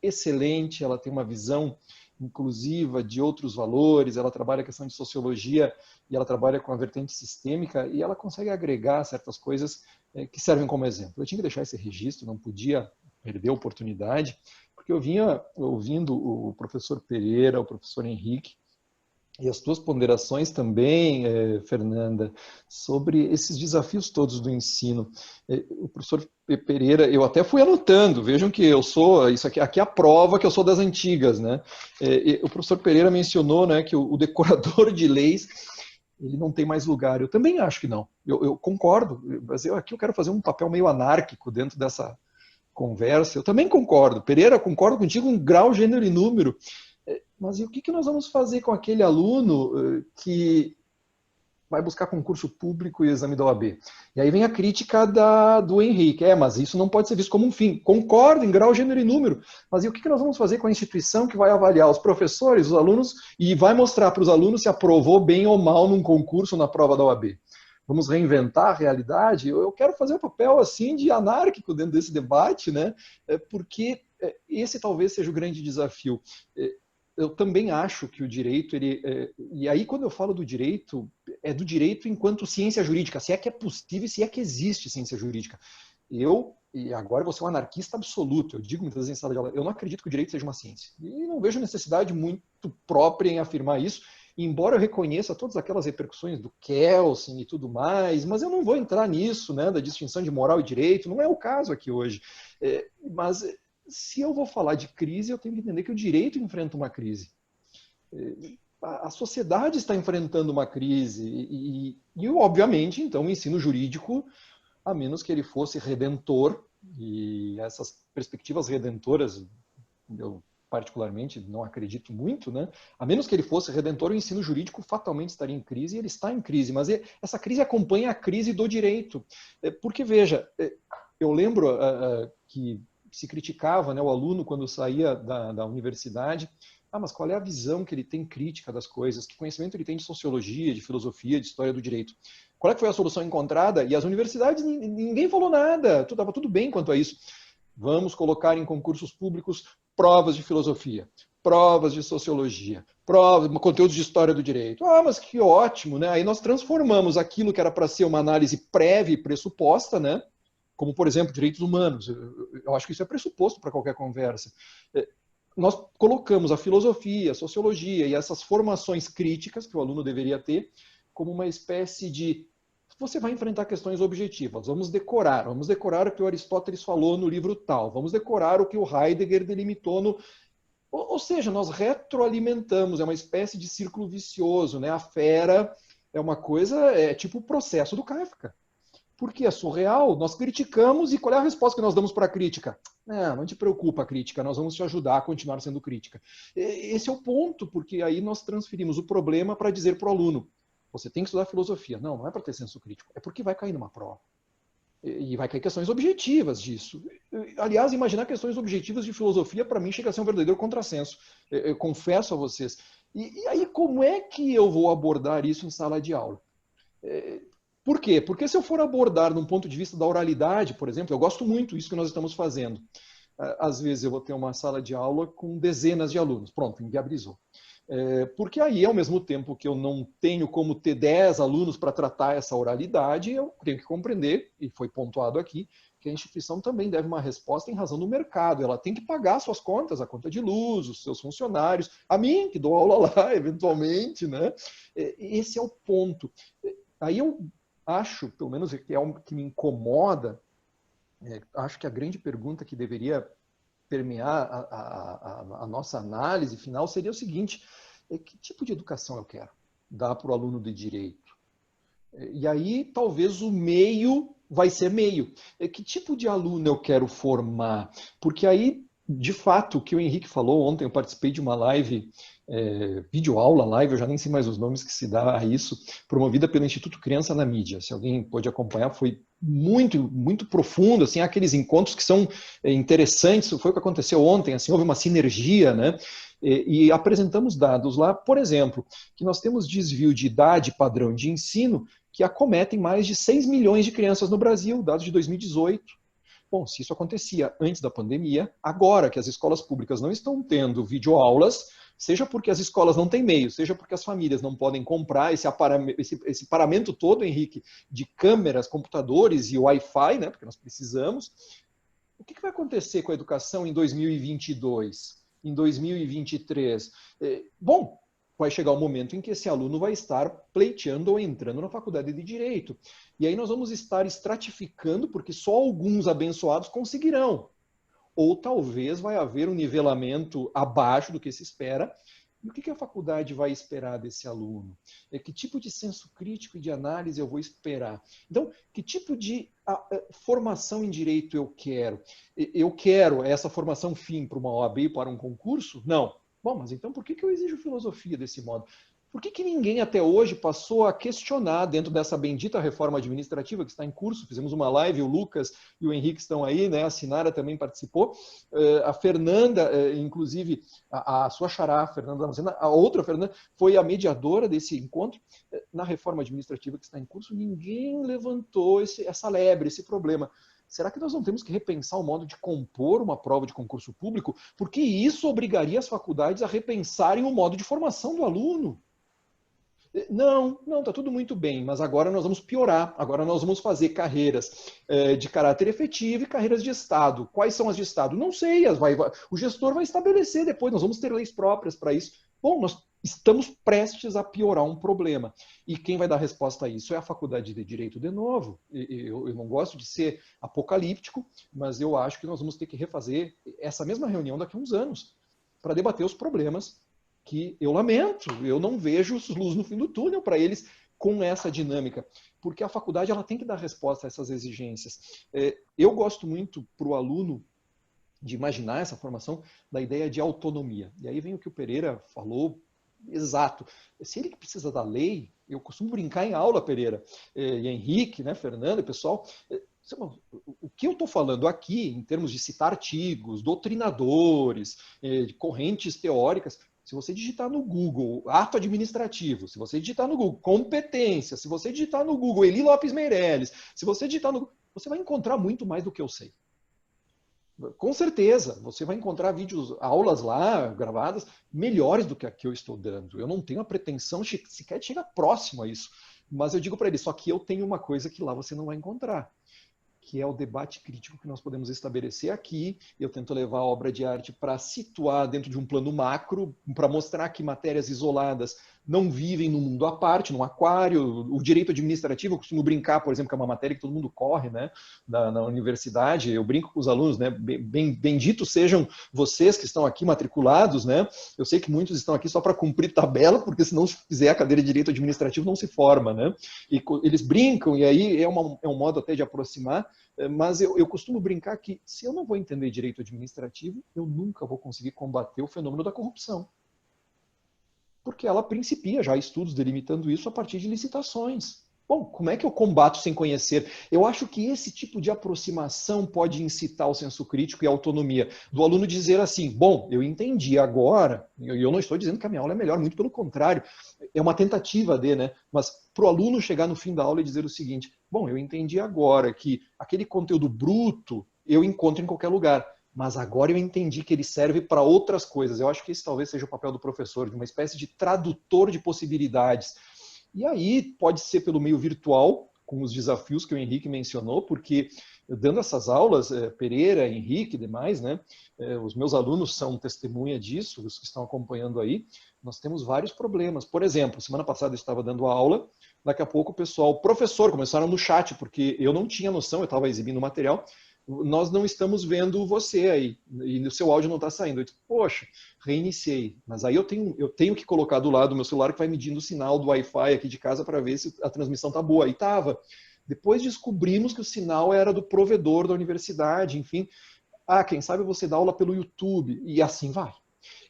excelente, ela tem uma visão inclusiva de outros valores, ela trabalha a questão de sociologia e ela trabalha com a vertente sistêmica e ela consegue agregar certas coisas que servem como exemplo. Eu tinha que deixar esse registro, não podia perder a oportunidade, porque eu vinha ouvindo o professor Pereira, o professor Henrique, e as tuas ponderações também, Fernanda, sobre esses desafios todos do ensino. O professor Pereira, eu até fui anotando, vejam que eu sou, isso aqui é a prova que eu sou das antigas, né? O professor Pereira mencionou, né, que o decorador de leis, ele não tem mais lugar. Eu também acho que não. Eu concordo, mas aqui eu quero fazer um papel meio anárquico dentro dessa conversa. Eu também concordo. Pereira, concordo contigo em grau, gênero e número. Mas e o que nós vamos fazer com aquele aluno que vai buscar concurso público e exame da OAB? E aí vem a crítica do Henrique. Mas isso não pode ser visto como um fim. Concordo em grau, gênero e número. Mas e o que nós vamos fazer com a instituição que vai avaliar os professores, os alunos, e vai mostrar para os alunos se aprovou bem ou mal num concurso ou na prova da OAB? vamos reinventar a realidade, eu quero fazer o papel assim de anárquico dentro desse debate, né? Porque esse talvez seja o grande desafio. Eu também acho que o direito, e aí quando eu falo do direito, é do direito enquanto ciência jurídica, se é que é possível, se é que existe ciência jurídica. E agora vou ser um anarquista absoluto, eu digo muitas vezes em sala de aula, eu não acredito que o direito seja uma ciência. E não vejo necessidade muito própria em afirmar isso, embora eu reconheça todas aquelas repercussões do Kelsen e tudo mais, mas eu não vou entrar nisso, né, da distinção de moral e direito, não é o caso aqui hoje. Mas se eu vou falar de crise, eu tenho que entender que o direito enfrenta uma crise. A sociedade está enfrentando uma crise e obviamente, então, o ensino jurídico, a menos que ele fosse redentor, e essas perspectivas redentoras, eu particularmente não acredito muito, né? A menos que ele fosse redentor, o ensino jurídico fatalmente estaria em crise, e ele está em crise, mas essa crise acompanha a crise do direito. Porque, veja, eu lembro que se criticava, né, o aluno quando saía da universidade, mas qual é a visão que ele tem crítica das coisas, que conhecimento ele tem de sociologia, de filosofia, de história do direito? Qual é que foi a solução encontrada? E as universidades, ninguém falou nada, estava tudo bem quanto a isso. Vamos colocar em concursos públicos provas de filosofia, provas de sociologia, conteúdos de história do direito. Mas que ótimo, né? Aí nós transformamos aquilo que era para ser uma análise prévia e pressuposta, né? Como, por exemplo, direitos humanos. Eu acho que isso é pressuposto para qualquer conversa. Nós colocamos a filosofia, a sociologia e essas formações críticas que o aluno deveria ter como uma espécie de... Você vai enfrentar questões objetivas, vamos decorar o que o Aristóteles falou no livro tal, vamos decorar o que o Heidegger delimitou no... Ou seja, nós retroalimentamos, é uma espécie de círculo vicioso, né? A fera é uma coisa, é tipo o processo do Kafka. Porque é surreal, nós criticamos e qual é a resposta que nós damos para a crítica? Não te preocupa a crítica, nós vamos te ajudar a continuar sendo crítica. Esse é o ponto, porque aí nós transferimos o problema para dizer para o aluno, você tem que estudar filosofia. Não é para ter senso crítico, é porque vai cair numa prova. E vai cair questões objetivas disso. Aliás, imaginar questões objetivas de filosofia, para mim, chega a ser um verdadeiro contrassenso. Eu confesso a vocês. E aí, como é que eu vou abordar isso em sala de aula? Por quê? Porque se eu for abordar num ponto de vista da oralidade, por exemplo, eu gosto muito disso que nós estamos fazendo. Às vezes eu vou ter uma sala de aula com dezenas de alunos. Pronto, inviabilizou. Porque aí, ao mesmo tempo que eu não tenho como ter 10 alunos para tratar essa oralidade, eu tenho que compreender, e foi pontuado aqui, que a instituição também deve uma resposta em razão do mercado. Ela tem que pagar suas contas, a conta de luz, os seus funcionários, a mim, que dou aula lá, eventualmente, né? Esse é o ponto. Aí eu acho, pelo menos que é algo que me incomoda, acho que a grande pergunta que deveria permear a nossa análise final seria o seguinte: que tipo de educação eu quero dar para o aluno de direito? E aí talvez o meio vai ser meio. Que tipo de aluno eu quero formar? Porque aí, de fato, o que o Henrique falou ontem, eu participei de uma live, videoaula live, eu já nem sei mais os nomes que se dá a isso, promovida pelo Instituto Criança na Mídia. Se alguém pôde acompanhar, foi muito, muito profundo, assim, aqueles encontros que são interessantes. Foi o que aconteceu ontem, assim, houve uma sinergia, né? E apresentamos dados lá, por exemplo, que nós temos desvio de idade padrão de ensino que acometem mais de 6 milhões de crianças no Brasil, dados de 2018. Bom, se isso acontecia antes da pandemia, agora que as escolas públicas não estão tendo videoaulas, seja porque as escolas não têm meio, seja porque as famílias não podem comprar esse paramento todo, Henrique, de câmeras, computadores e Wi-Fi, né, porque nós precisamos. O que vai acontecer com a educação em 2022, em 2023? Bom, vai chegar o momento em que esse aluno vai estar pleiteando ou entrando na faculdade de Direito. E aí nós vamos estar estratificando, porque só alguns abençoados conseguirão. Ou talvez vai haver um nivelamento abaixo do que se espera. E o que a faculdade vai esperar desse aluno? Que tipo de senso crítico e de análise eu vou esperar? Então, que tipo de formação em direito eu quero? Eu quero essa formação fim para uma OAB e para um concurso? Não. Bom, mas então por que eu exijo filosofia desse modo? Por que ninguém até hoje passou a questionar dentro dessa bendita reforma administrativa que está em curso? Fizemos uma live, o Lucas e o Henrique estão aí, né? A Sinara também participou. A Fernanda, inclusive, a sua xará, a Fernanda, a outra Fernanda, foi a mediadora desse encontro. Na reforma administrativa que está em curso, ninguém levantou essa lebre, esse problema. Será que nós não temos que repensar o modo de compor uma prova de concurso público? Porque isso obrigaria as faculdades a repensarem o modo de formação do aluno. Não, está tudo muito bem, mas agora nós vamos piorar. Agora nós vamos fazer carreiras de caráter efetivo e carreiras de Estado. Quais são as de Estado? Não sei, o gestor vai estabelecer depois, nós vamos ter leis próprias para isso. Bom, nós estamos prestes a piorar um problema. E quem vai dar resposta a isso é a Faculdade de Direito de novo. Eu não gosto de ser apocalíptico, mas eu acho que nós vamos ter que refazer essa mesma reunião daqui a uns anos para debater os problemas que eu lamento, eu não vejo luz no fim do túnel para eles com essa dinâmica, porque a faculdade ela tem que dar resposta a essas exigências. Eu gosto muito para o aluno de imaginar essa formação da ideia de autonomia. E aí vem o que o Pereira falou, exato. Se ele precisa da lei, eu costumo brincar em aula, Pereira, e Henrique, né, Fernando, pessoal, o que eu estou falando aqui, em termos de citar artigos, doutrinadores, de correntes teóricas, se você digitar no Google ato administrativo, se você digitar no Google competência, se você digitar no Google Eli Lopes Meirelles, se você digitar no Google, você vai encontrar muito mais do que eu sei. Com certeza, você vai encontrar vídeos, aulas lá gravadas melhores do que a que eu estou dando. Eu não tenho a pretensão sequer de chegar próximo a isso. Mas eu digo para ele, só que eu tenho uma coisa que lá você não vai encontrar, que é o debate crítico que nós podemos estabelecer aqui. Eu tento levar a obra de arte para situar dentro de um plano macro, para mostrar que matérias isoladas não vivem num mundo à parte, num aquário. O direito administrativo, eu costumo brincar, por exemplo, que é uma matéria que todo mundo corre, né, na universidade. Eu brinco com os alunos, né, benditos sejam vocês que estão aqui matriculados, né. Eu sei que muitos estão aqui só para cumprir tabela, porque se não fizer a cadeira de direito administrativo não se forma, né. E eles brincam, e aí é um modo até de aproximar. Mas eu costumo brincar que se eu não vou entender direito administrativo, eu nunca vou conseguir combater o fenômeno da corrupção. Porque ela principia já estudos delimitando isso a partir de licitações. Bom, como é que eu combato sem conhecer? Eu acho que esse tipo de aproximação pode incitar o senso crítico e a autonomia do aluno dizer assim, bom, eu entendi agora, e eu não estou dizendo que a minha aula é melhor, muito pelo contrário, é uma tentativa de, né? Mas para o aluno chegar no fim da aula e dizer o seguinte, bom, eu entendi agora que aquele conteúdo bruto eu encontro em qualquer lugar, mas agora eu entendi que ele serve para outras coisas. Eu acho que esse talvez seja o papel do professor, de uma espécie de tradutor de possibilidades. E aí pode ser pelo meio virtual, com os desafios que o Henrique mencionou, porque dando essas aulas, Pereira, Henrique e demais, né, os meus alunos são testemunha disso, os que estão acompanhando aí, nós temos vários problemas. Por exemplo, semana passada eu estava dando aula, daqui a pouco o pessoal, professor, começaram no chat, porque eu não tinha noção, eu estava exibindo o material, nós não estamos vendo você aí, e o seu áudio não está saindo. Eu disse, poxa, reiniciei. Mas aí eu tenho que colocar do lado do meu celular que vai medindo o sinal do Wi-Fi aqui de casa para ver se a transmissão está boa. E estava. Depois descobrimos que o sinal era do provedor da universidade, enfim. Quem sabe você dá aula pelo YouTube, e assim vai.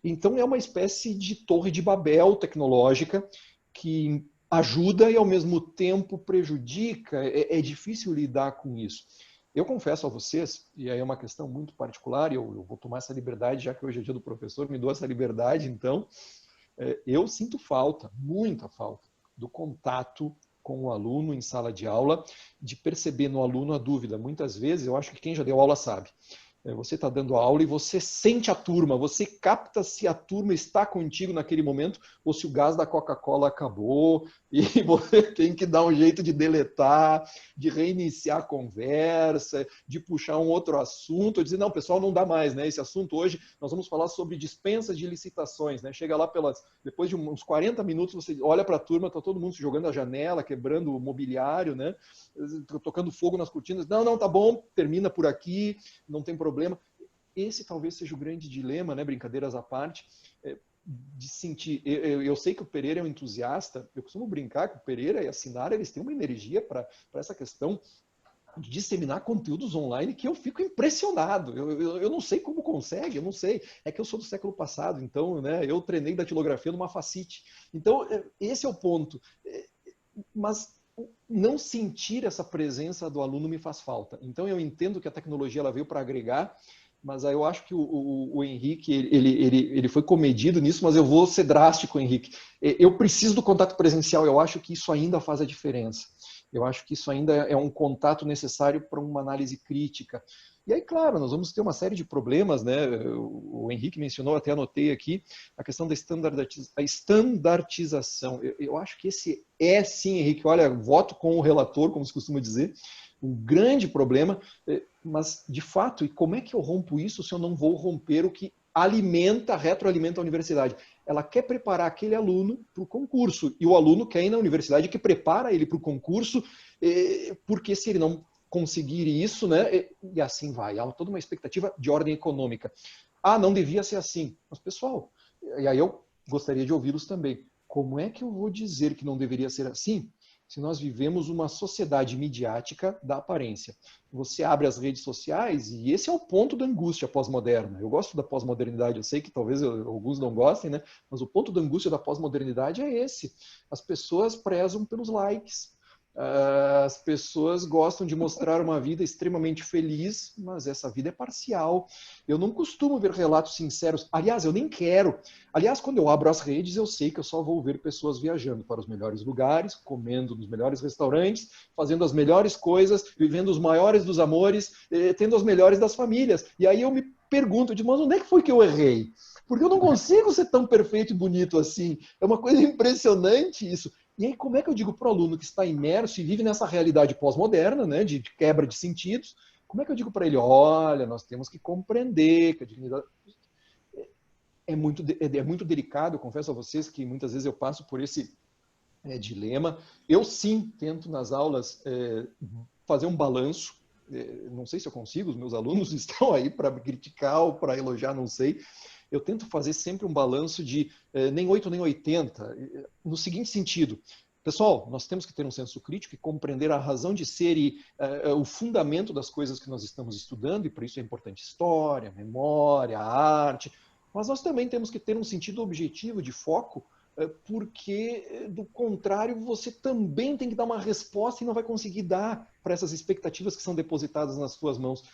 Então é uma espécie de torre de Babel tecnológica que ajuda e ao mesmo tempo prejudica. É difícil lidar com isso. Eu confesso a vocês, e aí é uma questão muito particular, e eu vou tomar essa liberdade, já que hoje é dia do professor, me dou essa liberdade, então, eu sinto falta, muita falta, do contato com o aluno em sala de aula, de perceber no aluno a dúvida. Muitas vezes, eu acho que quem já deu aula sabe, você está dando aula e você sente a turma, você capta se a turma está contigo naquele momento ou se o gás da Coca-Cola acabou e você tem que dar um jeito de deletar, de reiniciar a conversa, de puxar um outro assunto, dizer, não, pessoal, não dá mais, né? Esse assunto hoje, nós vamos falar sobre dispensa de licitações, né? Chega lá depois de uns 40 minutos, você olha para a turma, está todo mundo se jogando a janela, quebrando o mobiliário, né? Tocando fogo nas cortinas, não, tá bom, termina por aqui, não tem problema. Esse talvez seja o grande dilema, né, brincadeiras à parte, de sentir. Eu sei que o Pereira é um entusiasta, eu costumo brincar que o Pereira e a Sinara, eles têm uma energia para essa questão de disseminar conteúdos online que eu fico impressionado. Eu não sei como consegue, eu não sei. É que eu sou do século passado, então, né, eu treinei datilografia numa facite. Então, esse é o ponto. Mas não sentir essa presença do aluno me faz falta. Então, eu entendo que a tecnologia ela veio para agregar, mas aí eu acho que o Henrique ele foi comedido nisso, mas eu vou ser drástico, Henrique. Eu preciso do contato presencial, eu acho que isso ainda faz a diferença. Eu acho que isso ainda é um contato necessário para uma análise crítica. E aí, claro, nós vamos ter uma série de problemas, né? O Henrique mencionou, até anotei aqui, a questão da estandartização. Eu acho que esse é, sim, Henrique, olha, voto com o relator, como se costuma dizer, um grande problema, mas, de fato, e como é que eu rompo isso se eu não vou romper o que retroalimenta a universidade? Ela quer preparar aquele aluno para o concurso, e o aluno quer ir na universidade que prepara ele para o concurso, porque se ele não conseguir isso, né, e assim vai, há toda uma expectativa de ordem econômica. Ah, não devia ser assim. Mas, pessoal, e aí eu gostaria de ouvi-los também. Como é que eu vou dizer que não deveria ser assim se nós vivemos uma sociedade midiática da aparência? Você abre as redes sociais e esse é o ponto da angústia pós-moderna. Eu gosto da pós-modernidade, eu sei que talvez alguns não gostem, né? Mas o ponto da angústia da pós-modernidade é esse. As pessoas prezam pelos likes. As pessoas gostam de mostrar uma vida extremamente feliz, mas essa vida é parcial. Eu não costumo ver relatos sinceros. Aliás, eu nem quero. Aliás, quando eu abro as redes, eu sei que eu só vou ver pessoas viajando para os melhores lugares, comendo nos melhores restaurantes, fazendo as melhores coisas, vivendo os maiores dos amores, tendo as melhores das famílias. E aí eu me pergunto, mas onde é que foi que eu errei? Porque eu não consigo ser tão perfeito e bonito assim. É uma coisa impressionante isso. E aí, como é que eu digo para o aluno que está imerso e vive nessa realidade pós-moderna, né, de quebra de sentidos, como é que eu digo para ele, olha, nós temos que compreender que a dignidade... É muito delicado, eu confesso a vocês que muitas vezes eu passo por esse dilema. Eu sim tento nas aulas fazer um balanço, não sei se eu consigo, os meus alunos estão aí para criticar ou para elogiar, não sei. Eu tento fazer sempre um balanço de nem 8 nem 80, no seguinte sentido. Pessoal, nós temos que ter um senso crítico e compreender a razão de ser e o fundamento das coisas que nós estamos estudando, e por isso é importante história, memória, arte, mas nós também temos que ter um sentido objetivo de foco, porque, do contrário, você também tem que dar uma resposta e não vai conseguir dar para essas expectativas que são depositadas nas suas mãos.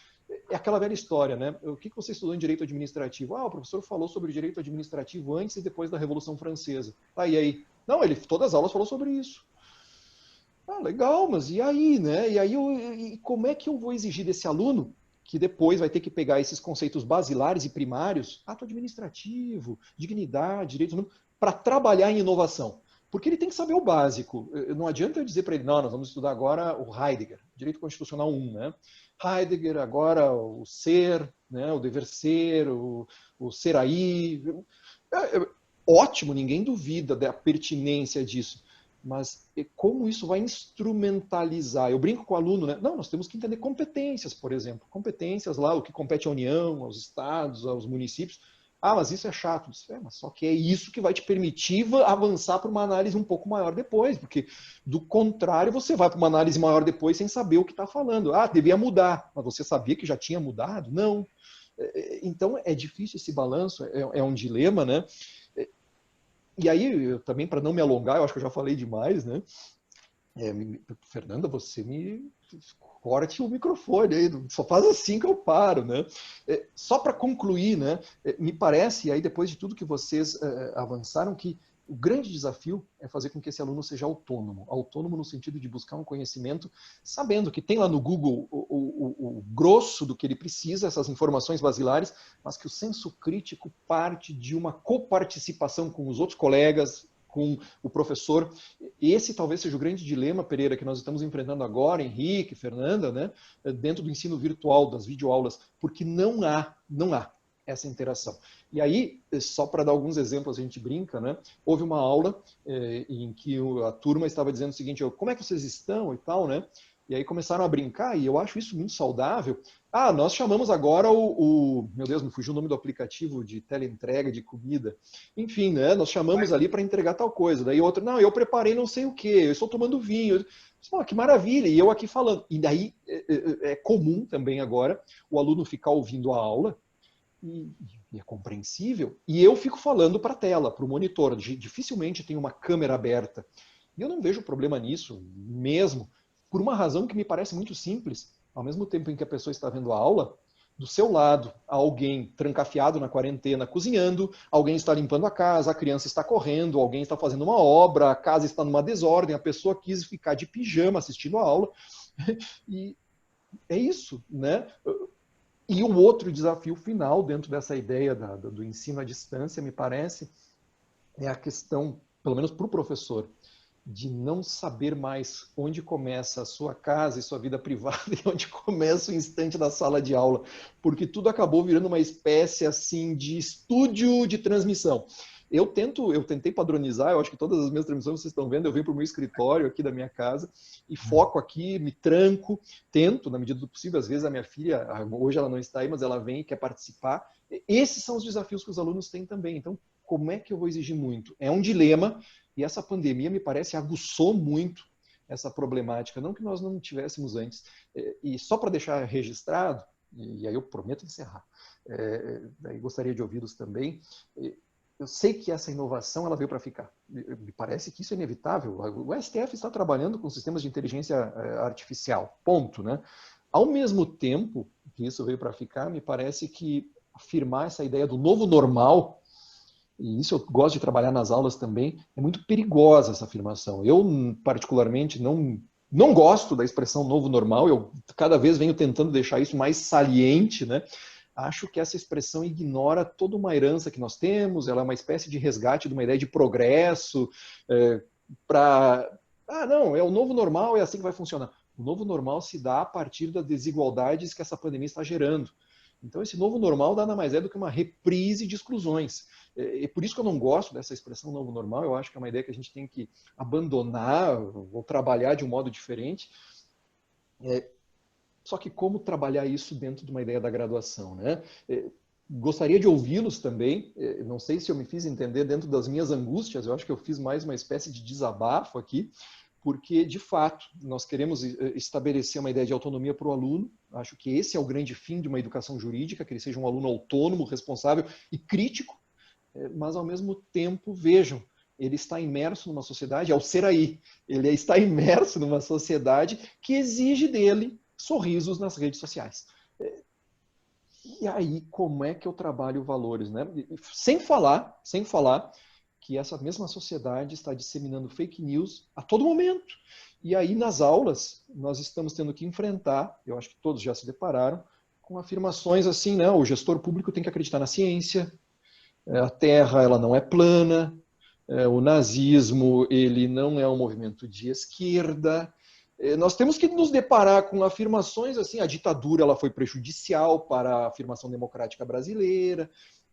É aquela velha história, né? O que você estudou em direito administrativo? Ah, o professor falou sobre direito administrativo antes e depois da Revolução Francesa. Ah, e aí? Não, todas as aulas falou sobre isso. Ah, legal, mas e aí, né? E aí, como é que eu vou exigir desse aluno que depois vai ter que pegar esses conceitos basilares e primários, ato administrativo, dignidade, direitos humanos, para trabalhar em inovação? Porque ele tem que saber o básico. Não adianta eu dizer para ele, não, nós vamos estudar agora o Heidegger, Direito Constitucional 1, né? Heidegger, agora o ser, né? O dever ser, o ser aí. Ótimo, ninguém duvida da pertinência disso. Mas como isso vai instrumentalizar? Eu brinco com o aluno, né? Não, nós temos que entender competências, por exemplo. Competências lá, o que compete à União, aos estados, aos municípios. Ah, mas isso é chato. Mas só que é isso que vai te permitir avançar para uma análise um pouco maior depois, porque, do contrário, você vai para uma análise maior depois sem saber o que está falando. Ah, devia mudar, mas você sabia que já tinha mudado? Não. Então, é difícil esse balanço, é um dilema, né? E aí, eu também, para não me alongar, eu acho que eu já falei demais, né? Fernanda, você me corte o microfone aí, só faz assim que eu paro, né? Só para concluir, né? Me parece, e aí depois de tudo que vocês avançaram, que o grande desafio é fazer com que esse aluno seja autônomo. Autônomo no sentido de buscar um conhecimento, sabendo que tem lá no Google o grosso do que ele precisa, essas informações basilares, mas que o senso crítico parte de uma coparticipação com os outros colegas, com o professor. Esse talvez seja o grande dilema, Pereira, que nós estamos enfrentando agora, Henrique, Fernanda, né, dentro do ensino virtual, das videoaulas, porque não há essa interação. E aí, só para dar alguns exemplos, a gente brinca, né? Houve uma aula em que a turma estava dizendo o seguinte, como é que vocês estão e tal, né? E aí começaram a brincar, e eu acho isso muito saudável, Nós chamamos agora meu Deus, me fugiu o nome do aplicativo de teleentrega de comida. Enfim, né? Nós chamamos ali para entregar tal coisa. Daí outro, não, eu preparei não sei o quê, eu estou tomando vinho. Pô, que maravilha! E eu aqui falando. E daí é comum também agora o aluno ficar ouvindo a aula, e é compreensível, e eu fico falando para a tela, para o monitor. Dificilmente tem uma câmera aberta. E eu não vejo problema nisso, mesmo, por uma razão que me parece muito simples. Ao mesmo tempo em que a pessoa está vendo a aula, do seu lado, há alguém trancafiado na quarentena cozinhando, alguém está limpando a casa, a criança está correndo, alguém está fazendo uma obra, a casa está numa desordem, a pessoa quis ficar de pijama assistindo a aula. E é isso, né? E o outro desafio final dentro dessa ideia do ensino à distância, me parece, é a questão, pelo menos para o professor, de não saber mais onde começa a sua casa e sua vida privada e onde começa o instante da sala de aula, porque tudo acabou virando uma espécie assim de estúdio de transmissão. Eu tentei padronizar, eu acho que todas as minhas transmissões vocês estão vendo, eu venho para o meu escritório aqui da minha casa e foco aqui, me tranco, tento, na medida do possível, às vezes a minha filha, hoje ela não está aí, mas ela vem e quer participar. Esses são os desafios que os alunos têm também. Então, como é que eu vou exigir muito? É um dilema, e essa pandemia, me parece, aguçou muito essa problemática, não que nós não tivéssemos antes. E só para deixar registrado, e aí eu prometo encerrar, daí gostaria de ouvi-los também, eu sei que essa inovação ela veio para ficar. Me parece que isso é inevitável. O STF está trabalhando com sistemas de inteligência artificial, ponto, né? Ao mesmo tempo que isso veio para ficar, me parece que afirmar essa ideia do novo normal, e isso eu gosto de trabalhar nas aulas também, é muito perigosa essa afirmação. Eu, particularmente, não gosto da expressão novo normal, eu cada vez venho tentando deixar isso mais saliente, né? Acho que essa expressão ignora toda uma herança que nós temos, ela é uma espécie de resgate de uma ideia de progresso, não, é o novo normal, é assim que vai funcionar. O novo normal se dá a partir das desigualdades que essa pandemia está gerando. Então, esse novo normal nada mais é do que uma reprise de exclusões. É por isso que eu não gosto dessa expressão novo normal, eu acho que é uma ideia que a gente tem que abandonar ou trabalhar de um modo diferente. Só que como trabalhar isso dentro de uma ideia da graduação, né? Gostaria de ouvi-los também, não sei se eu me fiz entender dentro das minhas angústias, eu acho que eu fiz mais uma espécie de desabafo aqui, porque, de fato, nós queremos estabelecer uma ideia de autonomia para o aluno. Acho que esse é o grande fim de uma educação jurídica, que ele seja um aluno autônomo, responsável e crítico, mas, ao mesmo tempo, vejam, ele está imerso numa sociedade, ao ser aí, ele está imerso numa sociedade que exige dele sorrisos nas redes sociais. E aí, como é que eu trabalho valores, né? Sem falar que essa mesma sociedade está disseminando fake news a todo momento. E aí, nas aulas, nós estamos tendo que enfrentar, eu acho que todos já se depararam, com afirmações assim, né? O gestor público tem que acreditar na ciência, a Terra ela não é plana, o nazismo ele não é um movimento de esquerda. Nós temos que nos deparar com afirmações assim, a ditadura ela foi prejudicial para a afirmação democrática brasileira.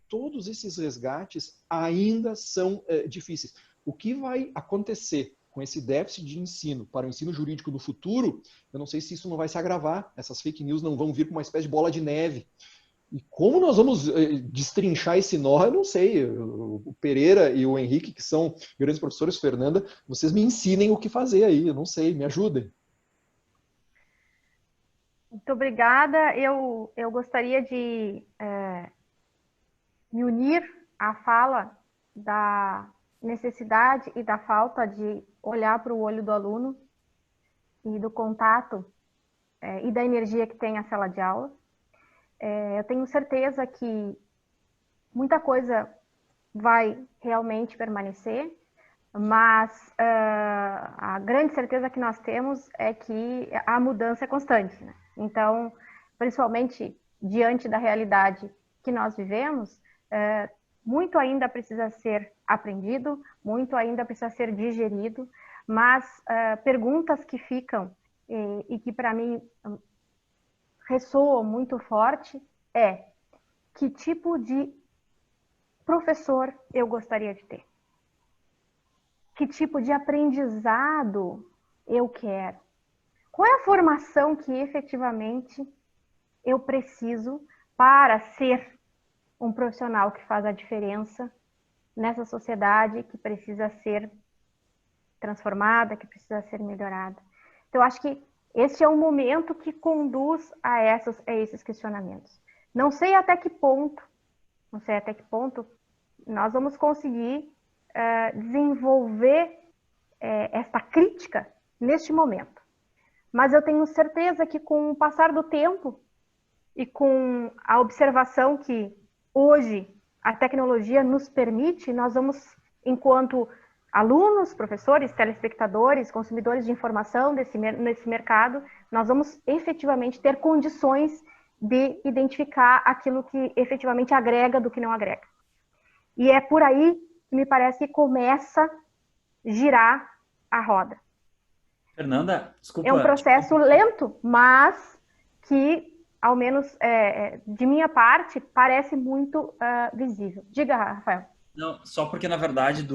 Todos esses resgates ainda são difíceis. O que vai acontecer com esse déficit de ensino para o ensino jurídico no futuro, eu não sei se isso não vai se agravar, essas fake news não vão vir com uma espécie de bola de neve. E como nós vamos destrinchar esse nó, eu não sei. O Pereira e o Henrique, que são grandes professores, Fernanda, vocês me ensinem o que fazer aí, eu não sei, me ajudem. Muito obrigada. Eu gostaria de me unir à fala da necessidade e da falta de olhar para o olho do aluno e do contato e da energia que tem a sala de aula. Eu tenho certeza que muita coisa vai realmente permanecer, mas a grande certeza que nós temos é que a mudança é constante, né? Então, principalmente diante da realidade que nós vivemos, muito ainda precisa ser aprendido, muito ainda precisa ser digerido, mas perguntas que ficam e que para mim ressoam muito forte é: que tipo de professor eu gostaria de ter? Que tipo de aprendizado eu quero? Qual é a formação que efetivamente eu preciso para ser um profissional que faz a diferença nessa sociedade que precisa ser transformada, que precisa ser melhorada. Então, eu acho que esse é um momento que conduz a esses questionamentos. Não sei até que ponto nós vamos conseguir desenvolver esta crítica neste momento. Mas eu tenho certeza que com o passar do tempo e com a observação que hoje a tecnologia nos permite, nós vamos, enquanto alunos, professores, telespectadores, consumidores de informação nesse mercado, nós vamos efetivamente ter condições de identificar aquilo que efetivamente agrega do que não agrega. E é por aí que me parece que começa a girar a roda. Fernanda, desculpa. É um processo lento, mas que, ao menos de minha parte, parece muito visível. Diga, Rafael. Não, só porque, na verdade,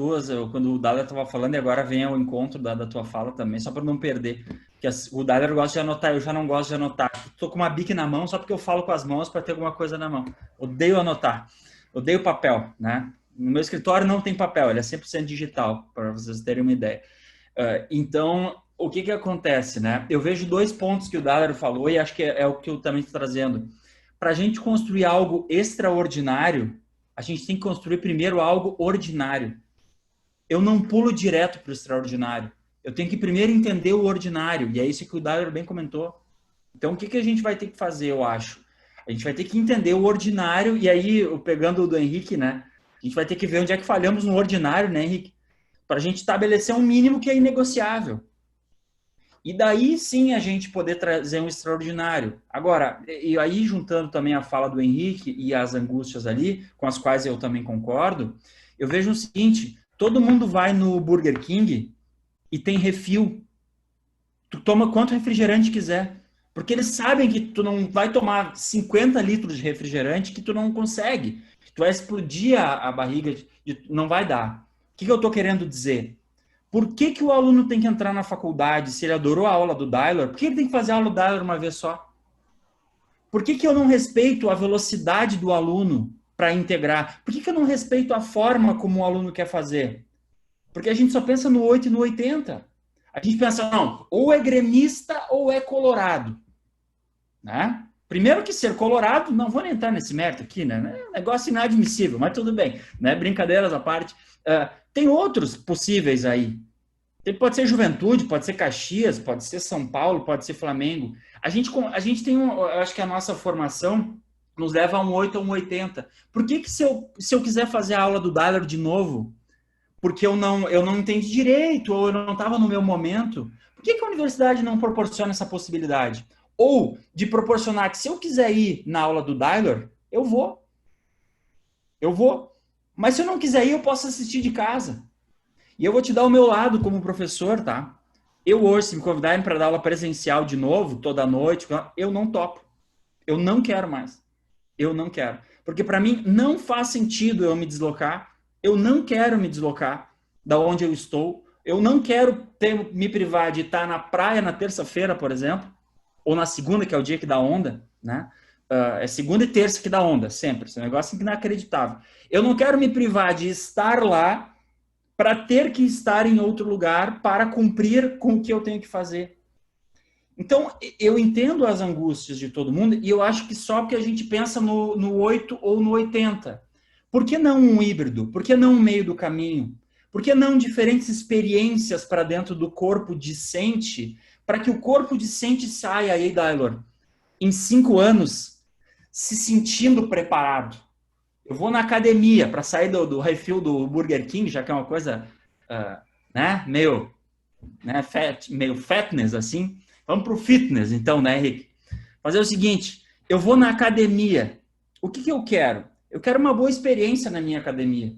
quando o Daler estava falando, e agora vem ao encontro da tua fala também, só para não perder. Porque o Daler gosta de anotar, eu já não gosto de anotar. Estou com uma bic na mão só porque eu falo com as mãos para ter alguma coisa na mão. Odeio anotar. Odeio papel, né? No meu escritório não tem papel, ele é 100% digital, para vocês terem uma ideia. Então, o que acontece, né? Eu vejo 2 pontos que o Daler falou e acho que é o que eu também estou trazendo. Para a gente construir algo extraordinário, a gente tem que construir primeiro algo ordinário. Eu não pulo direto para o extraordinário. Eu tenho que primeiro entender o ordinário, e é isso que o Daler bem comentou. Então, o que a gente vai ter que fazer, eu acho? A gente vai ter que entender o ordinário, e aí, pegando o do Henrique, né? A gente vai ter que ver onde é que falhamos no ordinário, né, Henrique? Para a gente estabelecer um mínimo que é inegociável. E daí, sim, a gente poder trazer um extraordinário. Agora, e aí, juntando também a fala do Henrique e as angústias ali, com as quais eu também concordo, eu vejo o seguinte, todo mundo vai no Burger King e tem refil. Tu toma quanto refrigerante quiser. Porque eles sabem que tu não vai tomar 50 litros de refrigerante que tu não consegue. Tu vai explodir a barriga, não vai dar. O que eu estou querendo dizer? Por que o aluno tem que entrar na faculdade se ele adorou a aula do Daler? Por que ele tem que fazer a aula do Daler uma vez só? Por que eu não respeito a velocidade do aluno para integrar? Por que eu não respeito a forma como o aluno quer fazer? Porque a gente só pensa no 8 e no 80. A gente pensa, não, ou é gremista ou é colorado. Né? Primeiro que ser colorado, não vou nem entrar nesse mérito aqui, né? É um negócio inadmissível, mas tudo bem. Né? Brincadeiras à parte. Tem outros possíveis aí. Pode ser Juventude, pode ser Caxias, pode ser São Paulo, pode ser Flamengo. A gente tem eu acho que a nossa formação nos leva a um 8 ou um 80. Por que se eu quiser fazer a aula do Daler de novo, porque eu não entendi direito, ou eu não estava no meu momento, por que a universidade não proporciona essa possibilidade? Ou de proporcionar que se eu quiser ir na aula do Daler, eu vou. Eu vou. Mas se eu não quiser ir, eu posso assistir de casa. E eu vou te dar o meu lado como professor, tá? Eu hoje, se me convidarem para dar aula presencial de novo, toda noite, eu não topo. Eu não quero mais. Eu não quero. Porque para mim não faz sentido eu me deslocar. Eu não quero me deslocar da onde eu estou. Eu não quero me privar de estar na praia na terça-feira, por exemplo, ou na segunda, que é o dia que dá onda, né? É segunda e terça que dá onda, sempre. Esse negócio é inacreditável. Eu não quero me privar de estar lá para ter que estar em outro lugar para cumprir com o que eu tenho que fazer. Então, eu entendo as angústias de todo mundo e eu acho que só porque a gente pensa no 8 ou no 80. Por que não um híbrido? Por que não um meio do caminho? Por que não diferentes experiências para dentro do corpo discente, para que o corpo discente saia aí, Dailor, em 5 anos, se sentindo preparado? Eu vou na academia para sair do refil do Burger King, já que é uma coisa né, meio fatness, assim. Vamos para o fitness, então, né, Henrique? Fazer o seguinte, eu vou na academia. O que eu quero? Eu quero uma boa experiência na minha academia.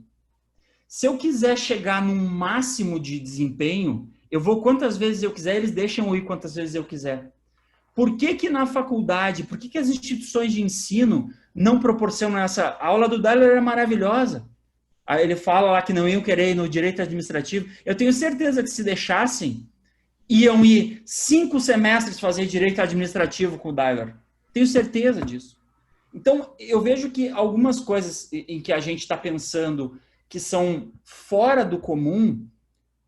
Se eu quiser chegar num máximo de desempenho, eu vou quantas vezes eu quiser, eles deixam eu ir quantas vezes eu quiser. Por que na faculdade, por que as instituições de ensino não proporcionam essa? A aula do Daler é maravilhosa. Aí ele fala lá que não iam querer ir no direito administrativo. Eu tenho certeza que se deixassem, iam ir 5 semestres fazer direito administrativo com o Daler. Tenho certeza disso. Então, eu vejo que algumas coisas em que a gente está pensando que são fora do comum,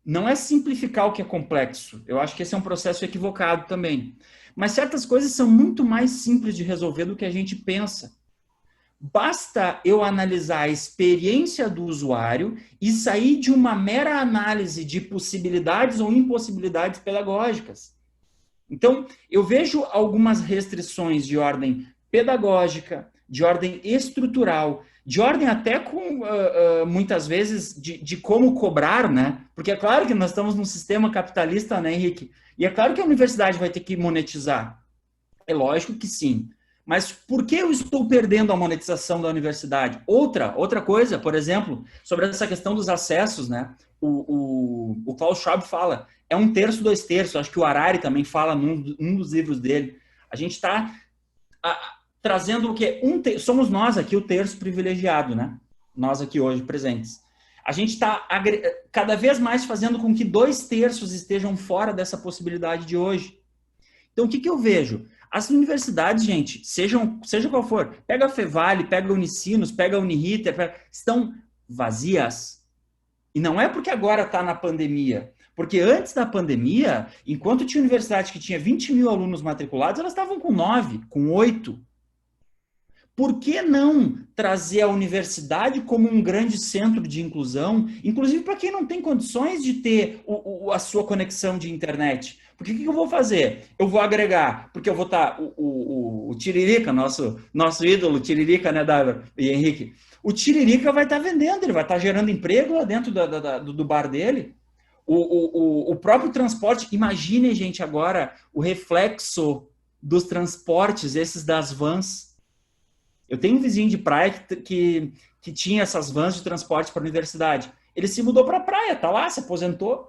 não é simplificar o que é complexo. Eu acho que esse é um processo equivocado também. Mas certas coisas são muito mais simples de resolver do que a gente pensa. Basta eu analisar a experiência do usuário e sair de uma mera análise de possibilidades ou impossibilidades pedagógicas. Então, eu vejo algumas restrições de ordem pedagógica, de ordem estrutural, de ordem até com, muitas vezes, de como cobrar, né? Porque é claro que nós estamos num sistema capitalista, né, Henrique? E é claro que a universidade vai ter que monetizar. É lógico que sim. Mas por que eu estou perdendo a monetização da universidade? Outra coisa, por exemplo, sobre essa questão dos acessos, né? O Klaus Schwab fala, é 1/3, 2/3. Acho que o Harari também fala num dos livros dele. A gente está trazendo o quê? Somos nós aqui o terço privilegiado, né? Nós aqui hoje presentes. A gente está cada vez mais fazendo com que 2/3 estejam fora dessa possibilidade de hoje. Então, o que eu vejo? As universidades, gente, seja qual for, pega a Fevale, pega a Unicinos, pega a Uniriter, estão vazias. E não é porque agora está na pandemia. Porque antes da pandemia, enquanto tinha universidade que tinha 20 mil alunos matriculados, elas estavam com 9, com 8. Por que não trazer a universidade como um grande centro de inclusão, inclusive para quem não tem condições de ter a sua conexão de internet? Porque o que eu vou fazer? Eu vou agregar, porque eu vou estar... O Tiririca, nosso ídolo, Tiririca, né, Dávila e Henrique? O Tiririca vai estar vendendo, ele vai estar gerando emprego lá dentro do bar dele. O próprio transporte, imagine, gente, agora o reflexo dos transportes, esses das vans. Eu tenho um vizinho de praia que tinha essas vans de transporte para a universidade. Ele se mudou para a praia, tá lá, se aposentou.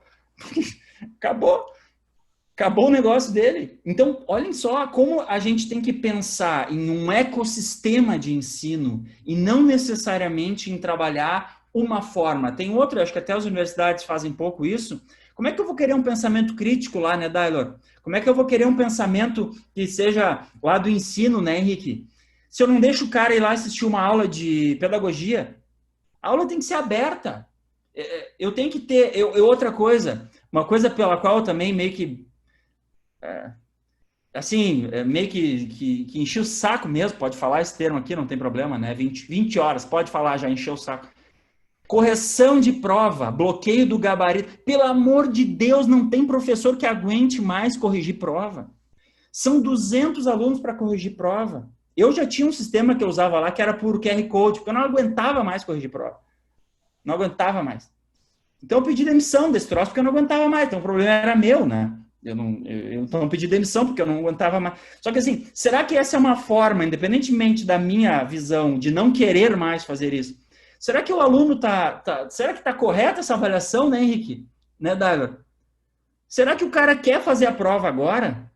Acabou o negócio dele. Então, olhem só como a gente tem que pensar em um ecossistema de ensino e não necessariamente em trabalhar uma forma. Tem outra, acho que até as universidades fazem pouco isso. Como é que eu vou querer um pensamento crítico lá, né, Dailor? Como é que eu vou querer um pensamento que seja lá do ensino, né, Henrique? Se eu não deixo o cara ir lá assistir uma aula de pedagogia, a aula tem que ser aberta. Eu tenho que ter... outra coisa, uma coisa pela qual eu também meio que... meio que enchi o saco mesmo, pode falar esse termo aqui, não tem problema, né? 20 horas, pode falar, já encheu o saco. Correção de prova, bloqueio do gabarito. Pelo amor de Deus, não tem professor que aguente mais corrigir prova. São 200 alunos para corrigir prova. Eu já tinha um sistema que eu usava lá que era por QR Code, porque eu não aguentava mais corrigir prova. Não aguentava mais. Então eu pedi demissão desse troço porque eu não aguentava mais. Então o problema era meu, né? Então pedi demissão porque eu não aguentava mais. Só que assim, será que essa é uma forma, independentemente da minha visão de não querer mais fazer isso, será que o aluno será que está correta essa avaliação, né, Henrique? Né, David? Será que o cara quer fazer a prova agora?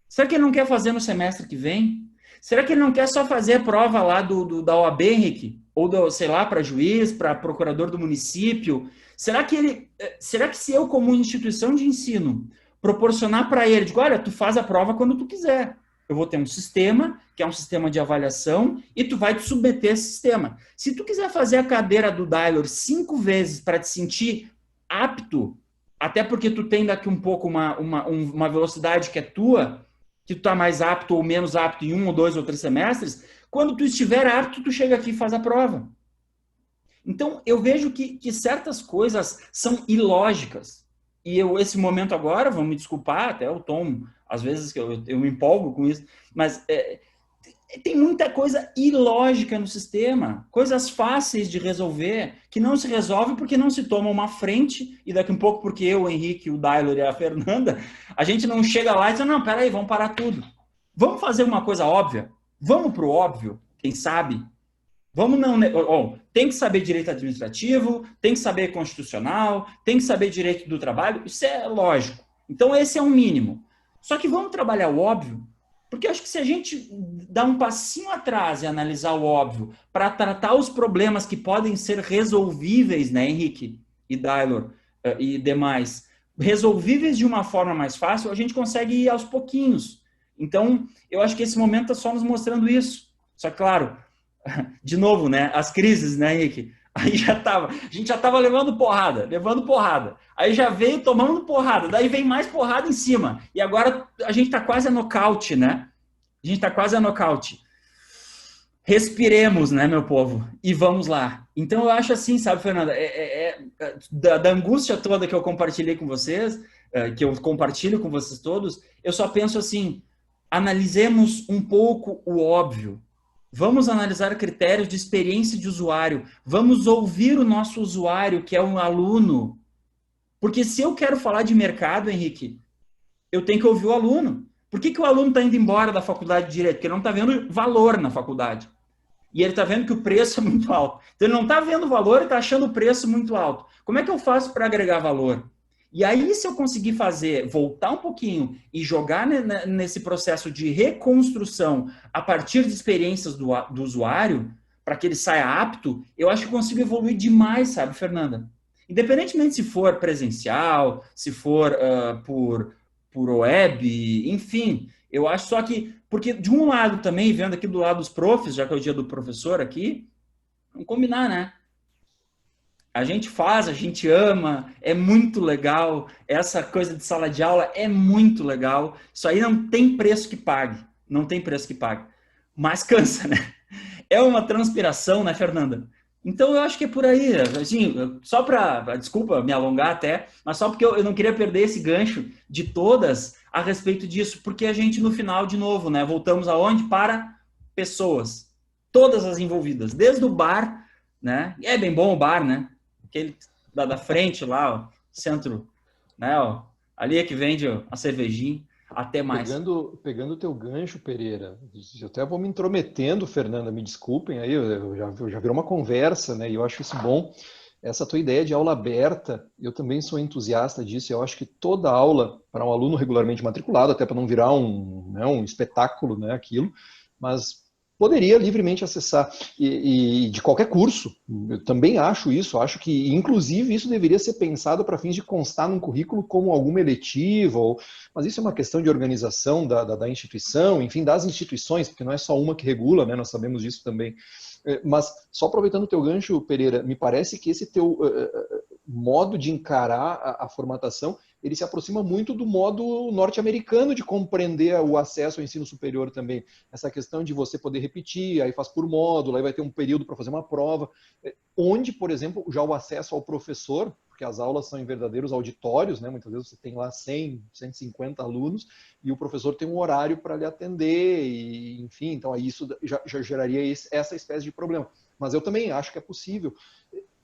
Será que ele não quer fazer no semestre que vem? Será que ele não quer só fazer a prova lá da OAB, Henrique? Ou, sei lá, para juiz, para procurador do município? Será que se eu, como instituição de ensino, proporcionar para ele, digo, olha, tu faz a prova quando tu quiser. Eu vou ter um sistema, que é um sistema de avaliação, e tu vai te submeter a esse sistema. Se tu quiser fazer a cadeira do Dailor 5 vezes para te sentir apto, até porque tu tem daqui um pouco uma velocidade que é tua, que tu tá mais apto ou menos apto em 1 ou 2 ou 3 semestres, quando tu estiver apto, tu chega aqui e faz a prova. Então, eu vejo que certas coisas são ilógicas. E esse momento agora, vão me desculpar, até o tom, às vezes eu me empolgo com isso, mas tem muita coisa ilógica no sistema, coisas fáceis de resolver, que não se resolve porque não se toma uma frente, e daqui um pouco porque eu, o Henrique, o Dailor e a Fernanda, a gente não chega lá e diz, não, peraí, vamos parar tudo. Vamos fazer uma coisa óbvia? Vamos pro óbvio, quem sabe? Tem que saber direito administrativo, tem que saber constitucional, tem que saber direito do trabalho, isso é lógico. Então esse é um mínimo. Só que vamos trabalhar o óbvio, porque eu acho que se a gente dá um passinho atrás e analisar o óbvio para tratar os problemas que podem ser resolvíveis, né, Henrique e Dailor e demais, resolvíveis de uma forma mais fácil, a gente consegue ir aos pouquinhos. Então, eu acho que esse momento está só nos mostrando isso. Só que, claro, de novo, né? As crises, né, Henrique? Aí a gente já estava levando porrada. Aí já veio tomando porrada, daí vem mais porrada em cima. E agora a gente está quase a nocaute, né? A gente está quase a nocaute. Respiremos, né, meu povo? E vamos lá. Então eu acho assim, sabe, Fernanda? Da angústia toda que eu compartilhei com vocês, que eu compartilho com vocês todos, eu só penso assim, analisemos um pouco o óbvio. Vamos analisar critérios de experiência de usuário. Vamos ouvir o nosso usuário, que é um aluno. Porque se eu quero falar de mercado, Henrique, eu tenho que ouvir o aluno. Por que o aluno está indo embora da faculdade de Direito? Porque ele não está vendo valor na faculdade. E ele está vendo que o preço é muito alto. Então ele não está vendo valor e está achando o preço muito alto. Como é que eu faço para agregar valor? E aí, se eu conseguir voltar um pouquinho e jogar nesse processo de reconstrução a partir de experiências do usuário, para que ele saia apto, eu acho que eu consigo evoluir demais, sabe, Fernanda? Independentemente se for presencial, se for por web, enfim, eu acho só que, porque de um lado também, vendo aqui do lado dos profs, já que é o dia do professor aqui, vamos combinar, né? A gente faz, a gente ama, é muito legal, essa coisa de sala de aula é muito legal, isso aí não tem preço que pague, não tem preço que pague, mas cansa, né? É uma transpiração, né, Fernanda? Então eu acho que é por aí, assim, só para, desculpa me alongar até, mas só porque eu não queria perder esse gancho de todas a respeito disso, porque a gente no final, de novo, né, voltamos aonde? Para pessoas, todas as envolvidas, desde o bar, né, e é bem bom o bar, né, aquele da frente lá, ó, centro, né, ó, ali é que vende a cervejinha, até mais. Pegando o teu gancho, Pereira, eu até vou me intrometendo, Fernanda, me desculpem, aí eu já virou uma conversa, né, e eu acho isso bom. Essa tua ideia de aula aberta, eu também sou entusiasta disso, eu acho que toda aula, para um aluno regularmente matriculado, até para não virar um espetáculo, né, aquilo, mas poderia livremente acessar, e de qualquer curso, eu também acho isso, acho que inclusive isso deveria ser pensado para fins de constar num currículo como alguma eletiva, mas isso é uma questão de organização da instituição, enfim, das instituições, porque não é só uma que regula, né, nós sabemos disso também. Mas, só aproveitando o teu gancho, Pereira, me parece que esse teu modo de encarar a formatação, ele se aproxima muito do modo norte-americano de compreender o acesso ao ensino superior também. Essa questão de você poder repetir, aí faz por módulo, aí vai ter um período para fazer uma prova, onde, por exemplo, já o acesso ao professor, porque as aulas são em verdadeiros auditórios, né? Muitas vezes você tem lá 100, 150 alunos, e o professor tem um horário para lhe atender, e, enfim, então aí isso já geraria essa espécie de problema. Mas eu também acho que é possível.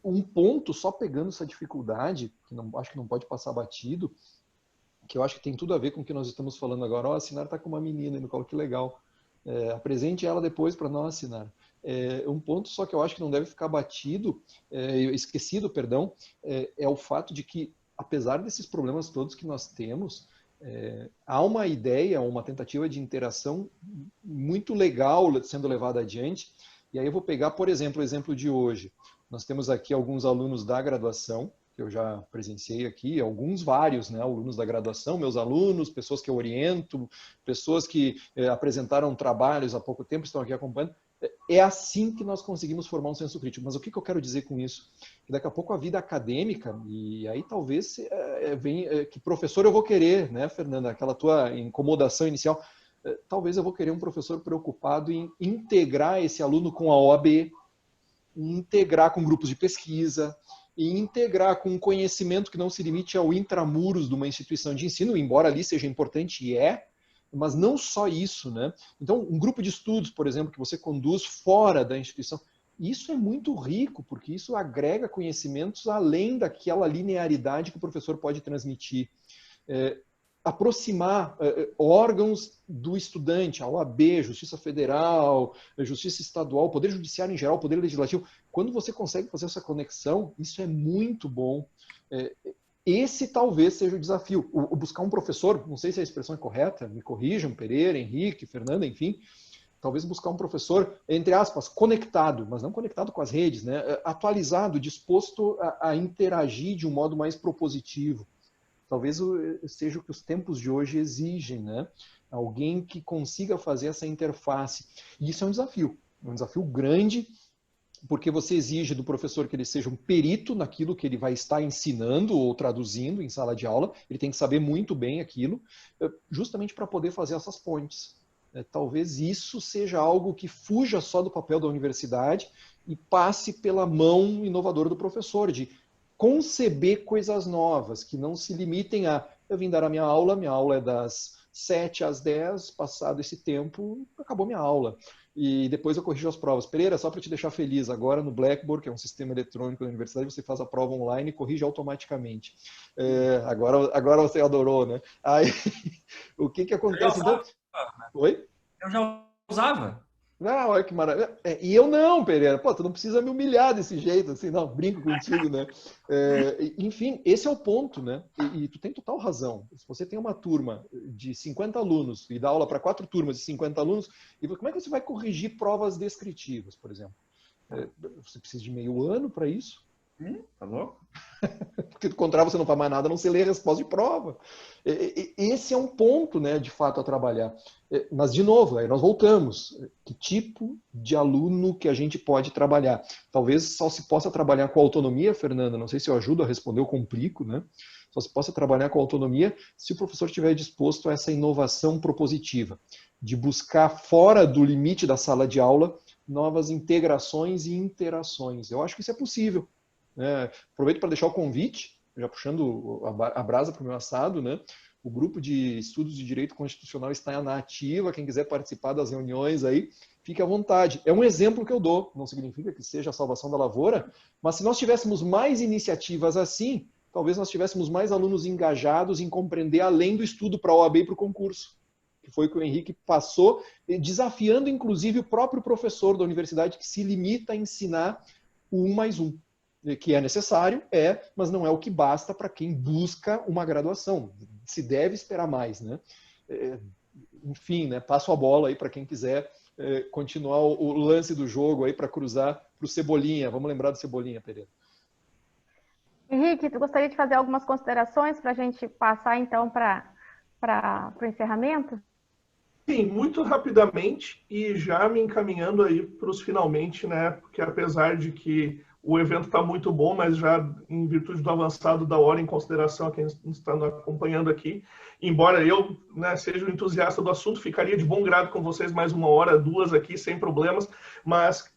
Um ponto, só pegando essa dificuldade, que acho que não pode passar batido, que eu acho que tem tudo a ver com o que nós estamos falando agora. A Sinara está com uma menina no colo, que legal. Apresente ela depois para nós, Sinara. Um ponto só que eu acho que não deve ficar esquecido, perdão, é o fato de que, apesar desses problemas todos que nós temos, há uma ideia, uma tentativa de interação muito legal sendo levada adiante. E aí eu vou pegar, por exemplo, o exemplo de hoje. Nós temos aqui alguns alunos da graduação, que eu já presenciei aqui, vários, né, alunos da graduação, meus alunos, pessoas que eu oriento, pessoas que apresentaram trabalhos há pouco tempo, estão aqui acompanhando. É assim que nós conseguimos formar um senso crítico. Mas o que eu quero dizer com isso? Que daqui a pouco a vida acadêmica, e aí talvez que professor eu vou querer, né, Fernanda, aquela tua incomodação inicial, talvez eu vou querer um professor preocupado em integrar esse aluno com a OAB, integrar com grupos de pesquisa, e integrar com um conhecimento que não se limite ao intramuros de uma instituição de ensino, embora ali seja importante e mas não só isso, né? Então, um grupo de estudos, por exemplo, que você conduz fora da instituição, isso é muito rico, porque isso agrega conhecimentos além daquela linearidade que o professor pode transmitir. Aproximar órgãos do estudante, a OAB, Justiça Federal, Justiça Estadual, Poder Judiciário em geral, Poder Legislativo. Quando você consegue fazer essa conexão, isso é muito bom. Esse talvez seja o desafio. O buscar um professor, não sei se a expressão é correta, me corrijam, Pereira, Henrique, Fernanda, enfim, talvez buscar um professor, entre aspas, conectado, mas não conectado com as redes, né? Atualizado, disposto a interagir de um modo mais propositivo. talvez seja o que os tempos de hoje exigem, né? Alguém que consiga fazer essa interface. E isso é um desafio grande, porque você exige do professor que ele seja um perito naquilo que ele vai estar ensinando ou traduzindo em sala de aula, ele tem que saber muito bem aquilo, justamente para poder fazer essas pontes. Talvez isso seja algo que fuja só do papel da universidade e passe pela mão inovadora do professor, de conceber coisas novas, que não se limitem a eu vim dar a minha aula é das 7 às 10, passado esse tempo, acabou minha aula. E depois eu corrijo as provas. Pereira, só para te deixar feliz, agora no Blackboard, que é um sistema eletrônico da universidade, você faz a prova online e corrige automaticamente. Agora você adorou, né? Aí, o que acontece? Então... Oi? Eu já usava. Ah, olha que maravilha. E eu não, Pereira. Pô, tu não precisa me humilhar desse jeito, assim, não, brinco contigo, né? Enfim, esse é o ponto, né? E tu tem total razão. Se você tem uma turma de 50 alunos e dá aula para 4 turmas de 50 alunos, e como é que você vai corrigir provas descritivas, por exemplo? Você precisa de meio ano para isso? Tá louco? Porque do contrário você não faz mais nada, a não ser ler a resposta de prova. Esse é um ponto, né, de fato, a trabalhar. Mas, de novo, aí nós voltamos. Que tipo de aluno que a gente pode trabalhar? Talvez só se possa trabalhar com autonomia, Fernanda, não sei se eu ajudo a responder, eu complico, né? Só se possa trabalhar com autonomia se o professor estiver disposto a essa inovação propositiva, de buscar fora do limite da sala de aula novas integrações e interações. Eu acho que isso é possível. Aproveito para deixar o convite, já puxando a brasa para o meu assado, né? O grupo de estudos de direito constitucional está na ativa, quem quiser participar das reuniões aí, fique à vontade. É um exemplo que eu dou, não significa que seja a salvação da lavoura, mas se nós tivéssemos mais iniciativas assim, talvez nós tivéssemos mais alunos engajados em compreender além do estudo para a OAB e para o concurso, que foi o que o Henrique passou, desafiando inclusive o próprio professor da universidade que se limita a ensinar o 1 mais 1. Que é necessário, mas não é o que basta para quem busca uma graduação. Se deve esperar mais, né? Enfim, né? Passo a bola aí para quem quiser continuar o lance do jogo aí para cruzar para o Cebolinha. Vamos lembrar do Cebolinha, Pereira. Henrique, tu gostaria de fazer algumas considerações para a gente passar então para o encerramento? Sim, muito rapidamente e já me encaminhando aí para os finalmente, né? Porque apesar de que o evento está muito bom, mas já em virtude do avançado da hora, em consideração a quem está nos acompanhando aqui, embora eu, né, seja um entusiasta do assunto, ficaria de bom grado com vocês mais 1 hora, 2 aqui, sem problemas, mas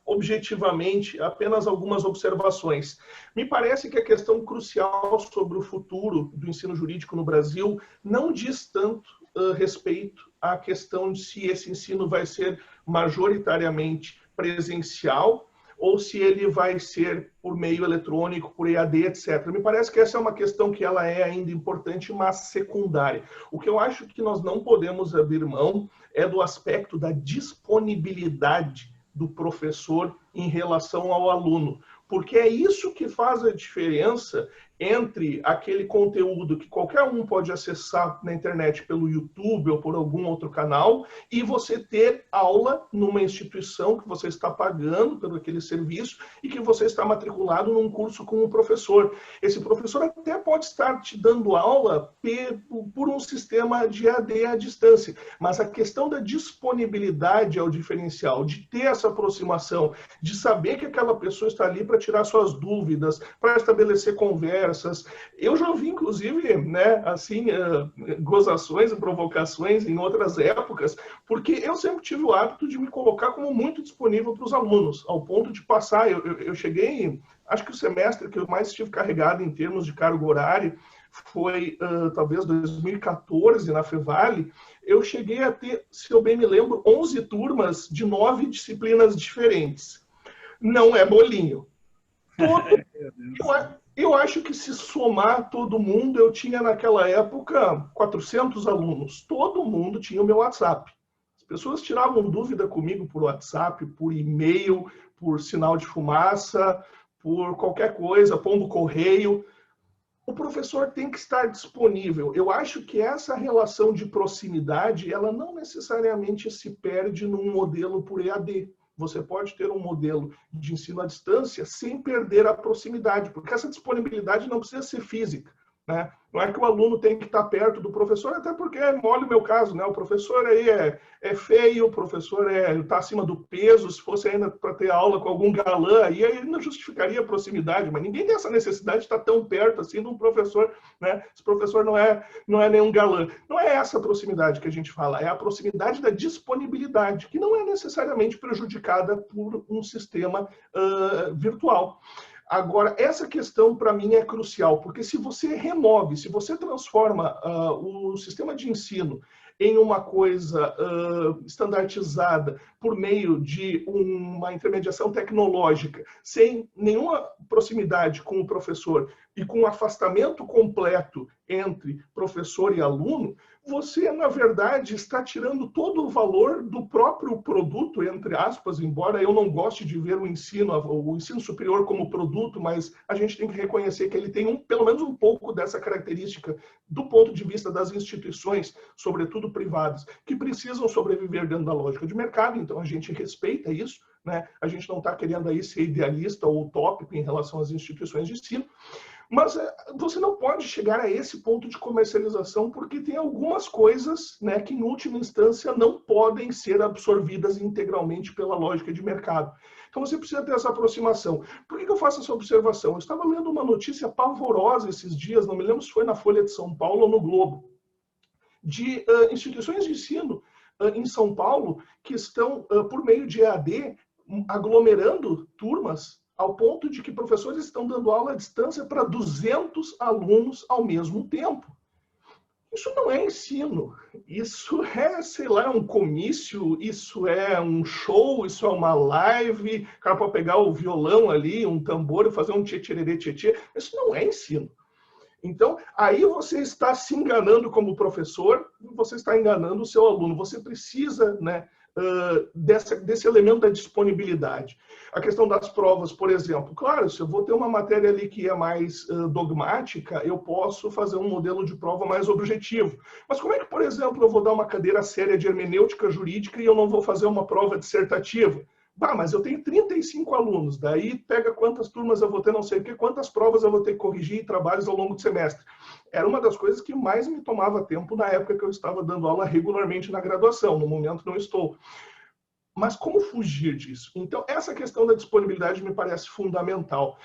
objetivamente, apenas algumas observações. Me parece que a questão crucial sobre o futuro do ensino jurídico no Brasil não diz tanto respeito à questão de se esse ensino vai ser majoritariamente presencial ou se ele vai ser por meio eletrônico, por EAD, etc. Me parece que essa é uma questão que ela é ainda importante, mas secundária. O que eu acho que nós não podemos abrir mão é do aspecto da disponibilidade do professor em relação ao aluno, porque é isso que faz a diferença entre aquele conteúdo que qualquer um pode acessar na internet pelo YouTube ou por algum outro canal e você ter aula numa instituição que você está pagando pelo aquele serviço e que você está matriculado num curso com um professor. Esse professor até pode estar te dando aula por um sistema de EAD à distância, mas a questão da disponibilidade é o diferencial, de ter essa aproximação, de saber que aquela pessoa está ali para tirar suas dúvidas, para estabelecer conversas. Eu já ouvi, inclusive, né, assim, gozações e provocações em outras épocas, porque eu sempre tive o hábito de me colocar como muito disponível para os alunos, ao ponto de passar, eu cheguei, acho que o semestre que eu mais estive carregado em termos de carga horária foi talvez 2014 na Fevale. Eu cheguei a ter, se eu bem me lembro, 11 turmas de 9 disciplinas diferentes. Não é bolinho. Eu acho que se somar todo mundo, eu tinha naquela época 400 alunos. Todo mundo tinha o meu WhatsApp. As pessoas tiravam dúvida comigo por WhatsApp, por e-mail, por sinal de fumaça, por qualquer coisa, pombo correio. O professor tem que estar disponível. Eu acho que essa relação de proximidade, ela não necessariamente se perde num modelo por EAD. Você pode ter um modelo de ensino à distância sem perder a proximidade, porque essa disponibilidade não precisa ser física. né? Não é que o aluno tem que estar perto do professor, até porque, olha o meu caso, né? O professor aí é feio, o professor está acima do peso, se fosse ainda para ter aula com algum galã, aí não justificaria a proximidade, mas ninguém tem essa necessidade de estar tão perto assim de um professor, né? Esse professor não é nenhum galã. Não é essa proximidade que a gente fala, é a proximidade da disponibilidade, que não é necessariamente prejudicada por um sistema virtual. Agora, essa questão para mim é crucial, porque se você remove, se você transforma o sistema de ensino em uma coisa estandartizada por meio de uma intermediação tecnológica, sem nenhuma proximidade com o professor e com um afastamento completo entre professor e aluno, você, na verdade, está tirando todo o valor do próprio produto, entre aspas, embora eu não goste de ver o ensino superior como produto, mas a gente tem que reconhecer que ele tem pelo menos um pouco dessa característica do ponto de vista das instituições, sobretudo privadas, que precisam sobreviver dentro da lógica de mercado, então a gente respeita isso, né? A gente não está querendo aí ser idealista ou utópico em relação às instituições de ensino, mas você não pode chegar a esse ponto de comercialização porque tem algumas coisas, né, que, em última instância, não podem ser absorvidas integralmente pela lógica de mercado. Então, você precisa ter essa aproximação. Por que eu faço essa observação? Eu estava lendo uma notícia pavorosa esses dias, não me lembro se foi na Folha de São Paulo ou no Globo, de instituições de ensino em São Paulo que estão, por meio de EAD, aglomerando turmas ao ponto de que professores estão dando aula à distância para 200 alunos ao mesmo tempo. Isso não é ensino, isso é, sei lá, um comício, isso é um show, isso é uma live, o cara pode pegar o violão ali, um tambor e fazer um tchê-tchê-tchê, tchê-tchê. Isso não é ensino. Então, aí você está se enganando como professor, você está enganando o seu aluno. Você precisa, né, desse elemento da disponibilidade. A questão das provas, por exemplo. Claro, se eu vou ter uma matéria ali que é mais dogmática, eu posso fazer um modelo de prova mais objetivo. Mas como é que, por exemplo, eu vou dar uma cadeira séria de hermenêutica jurídica e eu não vou fazer uma prova dissertativa? Bah, mas eu tenho 35 alunos, daí pega quantas turmas eu vou ter, não sei o quê, quantas provas eu vou ter que corrigir e trabalhos ao longo do semestre. Era uma das coisas que mais me tomava tempo na época que eu estava dando aula regularmente na graduação, no momento não estou. Mas como fugir disso? Então, essa questão da disponibilidade me parece fundamental.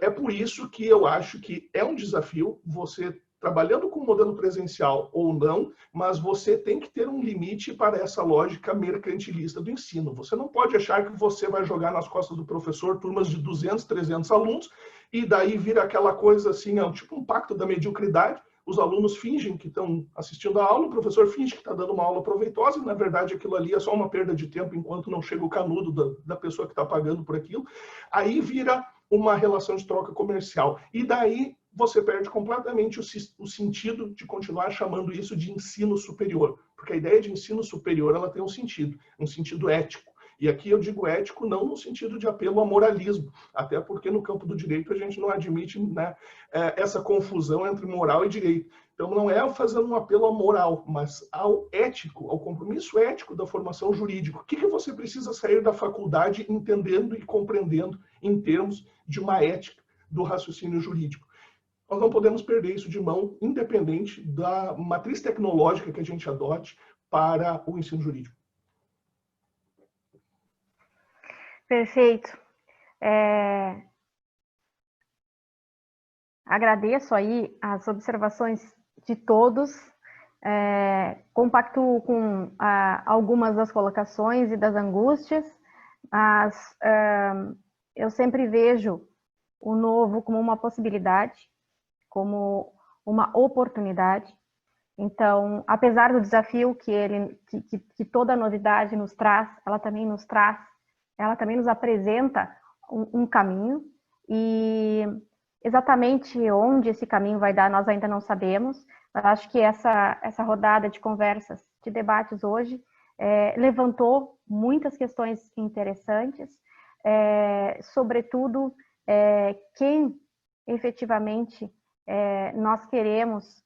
É por isso que eu acho que é um desafio você trabalhando com o modelo presencial ou não, mas você tem que ter um limite para essa lógica mercantilista do ensino. Você não pode achar que você vai jogar nas costas do professor turmas de 200, 300 alunos e daí vira aquela coisa assim, tipo um pacto da mediocridade. Os alunos fingem que estão assistindo a aula, o professor finge que está dando uma aula proveitosa, e na verdade aquilo ali é só uma perda de tempo enquanto não chega o canudo da pessoa que está pagando por aquilo. Aí vira uma relação de troca comercial. E daí você perde completamente o sentido de continuar chamando isso de ensino superior. Porque a ideia de ensino superior ela tem um sentido ético. E aqui eu digo ético não no sentido de apelo ao moralismo, até porque no campo do direito a gente não admite, né, essa confusão entre moral e direito. Então não é fazendo um apelo à moral, mas ao ético, ao compromisso ético da formação jurídica. O que você precisa sair da faculdade entendendo e compreendendo em termos de uma ética do raciocínio jurídico? Nós não podemos perder isso de mão, independente da matriz tecnológica que a gente adote para o ensino jurídico. Perfeito. Agradeço aí as observações de todos, compactuo com algumas das colocações e das angústias, mas eu sempre vejo o novo como uma possibilidade, como uma oportunidade. Então, apesar do desafio que toda novidade nos traz, ela também nos apresenta um caminho, e exatamente onde esse caminho vai dar, nós ainda não sabemos. Eu acho que essa rodada de conversas, de debates hoje, levantou muitas questões interessantes, sobretudo quem efetivamente nós queremos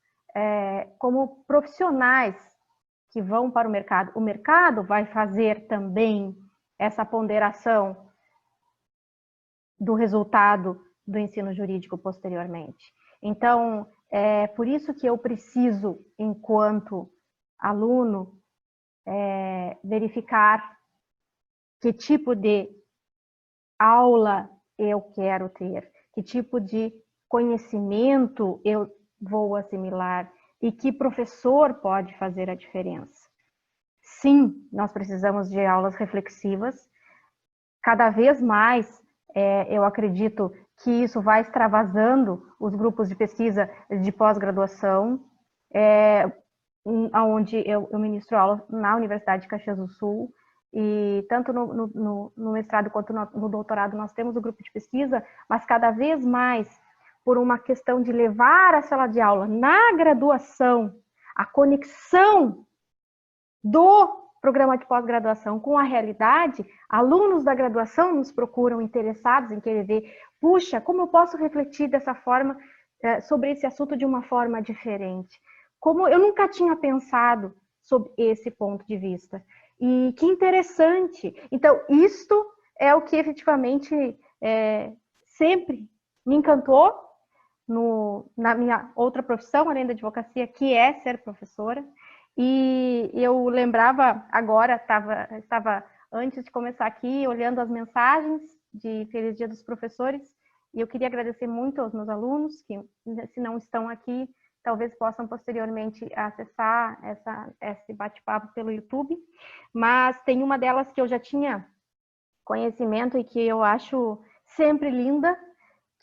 como profissionais que vão para o mercado. O mercado vai fazer também essa ponderação do resultado do ensino jurídico posteriormente. Então, é por isso que eu preciso, enquanto aluno, verificar que tipo de aula eu quero ter, que tipo de conhecimento eu vou assimilar e que professor pode fazer a diferença. Sim, nós precisamos de aulas reflexivas. Cada vez mais, eu acredito que isso vai extravasando os grupos de pesquisa de pós-graduação, onde eu ministro aula na Universidade de Caxias do Sul, e tanto no mestrado quanto no doutorado nós temos o grupo de pesquisa, mas cada vez mais, por uma questão de levar a sala de aula na graduação, a conexão do programa de pós-graduação com a realidade, alunos da graduação nos procuram interessados em querer ver, puxa, como eu posso refletir dessa forma, sobre esse assunto de uma forma diferente? Como eu nunca tinha pensado sobre esse ponto de vista. E que interessante. Então, isto é o que efetivamente sempre me encantou na minha outra profissão, além da advocacia, que é ser professora. E eu lembrava agora, estava antes de começar aqui, olhando as mensagens de Feliz Dia dos Professores, e eu queria agradecer muito aos meus alunos, que se não estão aqui, talvez possam posteriormente acessar esse bate-papo pelo YouTube, mas tem uma delas que eu já tinha conhecimento e que eu acho sempre linda,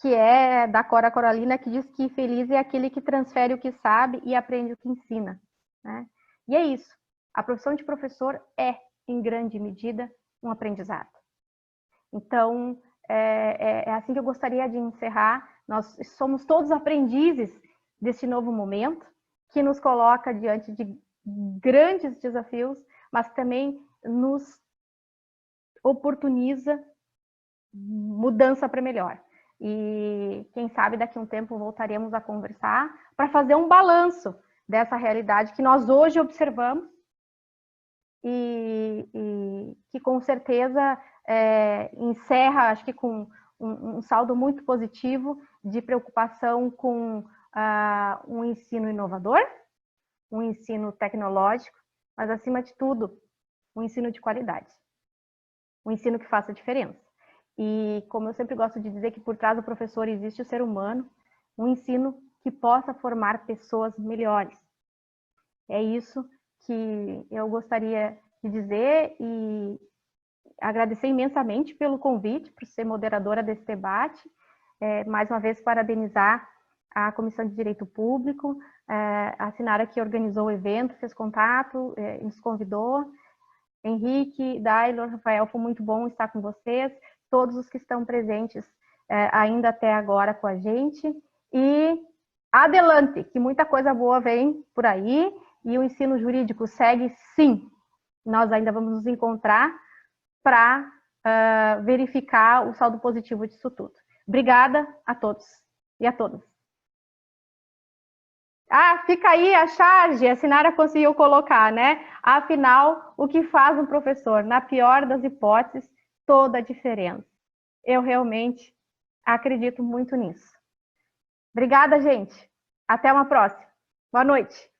que é da Cora Coralina, que diz que feliz é aquele que transfere o que sabe e aprende o que ensina, né? E é isso, a profissão de professor é, em grande medida, um aprendizado. Então, é assim que eu gostaria de encerrar. Nós somos todos aprendizes deste novo momento, que nos coloca diante de grandes desafios, mas também nos oportuniza mudança para melhor. E quem sabe daqui a um tempo voltaremos a conversar para fazer um balanço dessa realidade que nós hoje observamos e que com certeza encerra, acho que com um saldo muito positivo de preocupação com um ensino inovador, um ensino tecnológico, mas acima de tudo, um ensino de qualidade, um ensino que faça diferença. E como eu sempre gosto de dizer que por trás do professor existe o ser humano, um ensino que possa formar pessoas melhores. É isso que eu gostaria de dizer e agradecer imensamente pelo convite, por ser moderadora desse debate. Mais uma vez, parabenizar a Comissão de Direito Público, a Sinara que organizou o evento, fez contato, nos convidou. Henrique, Dailor, Rafael, foi muito bom estar com vocês, todos os que estão presentes ainda até agora com a gente. E adelante, que muita coisa boa vem por aí e o ensino jurídico segue sim. Nós ainda vamos nos encontrar para verificar o saldo positivo disso tudo. Obrigada a todos e a todas. Fica aí a charge, a Sinara conseguiu colocar, né? Afinal, o que faz um professor? Na pior das hipóteses, toda a diferença. Eu realmente acredito muito nisso. Obrigada, gente. Até uma próxima. Boa noite.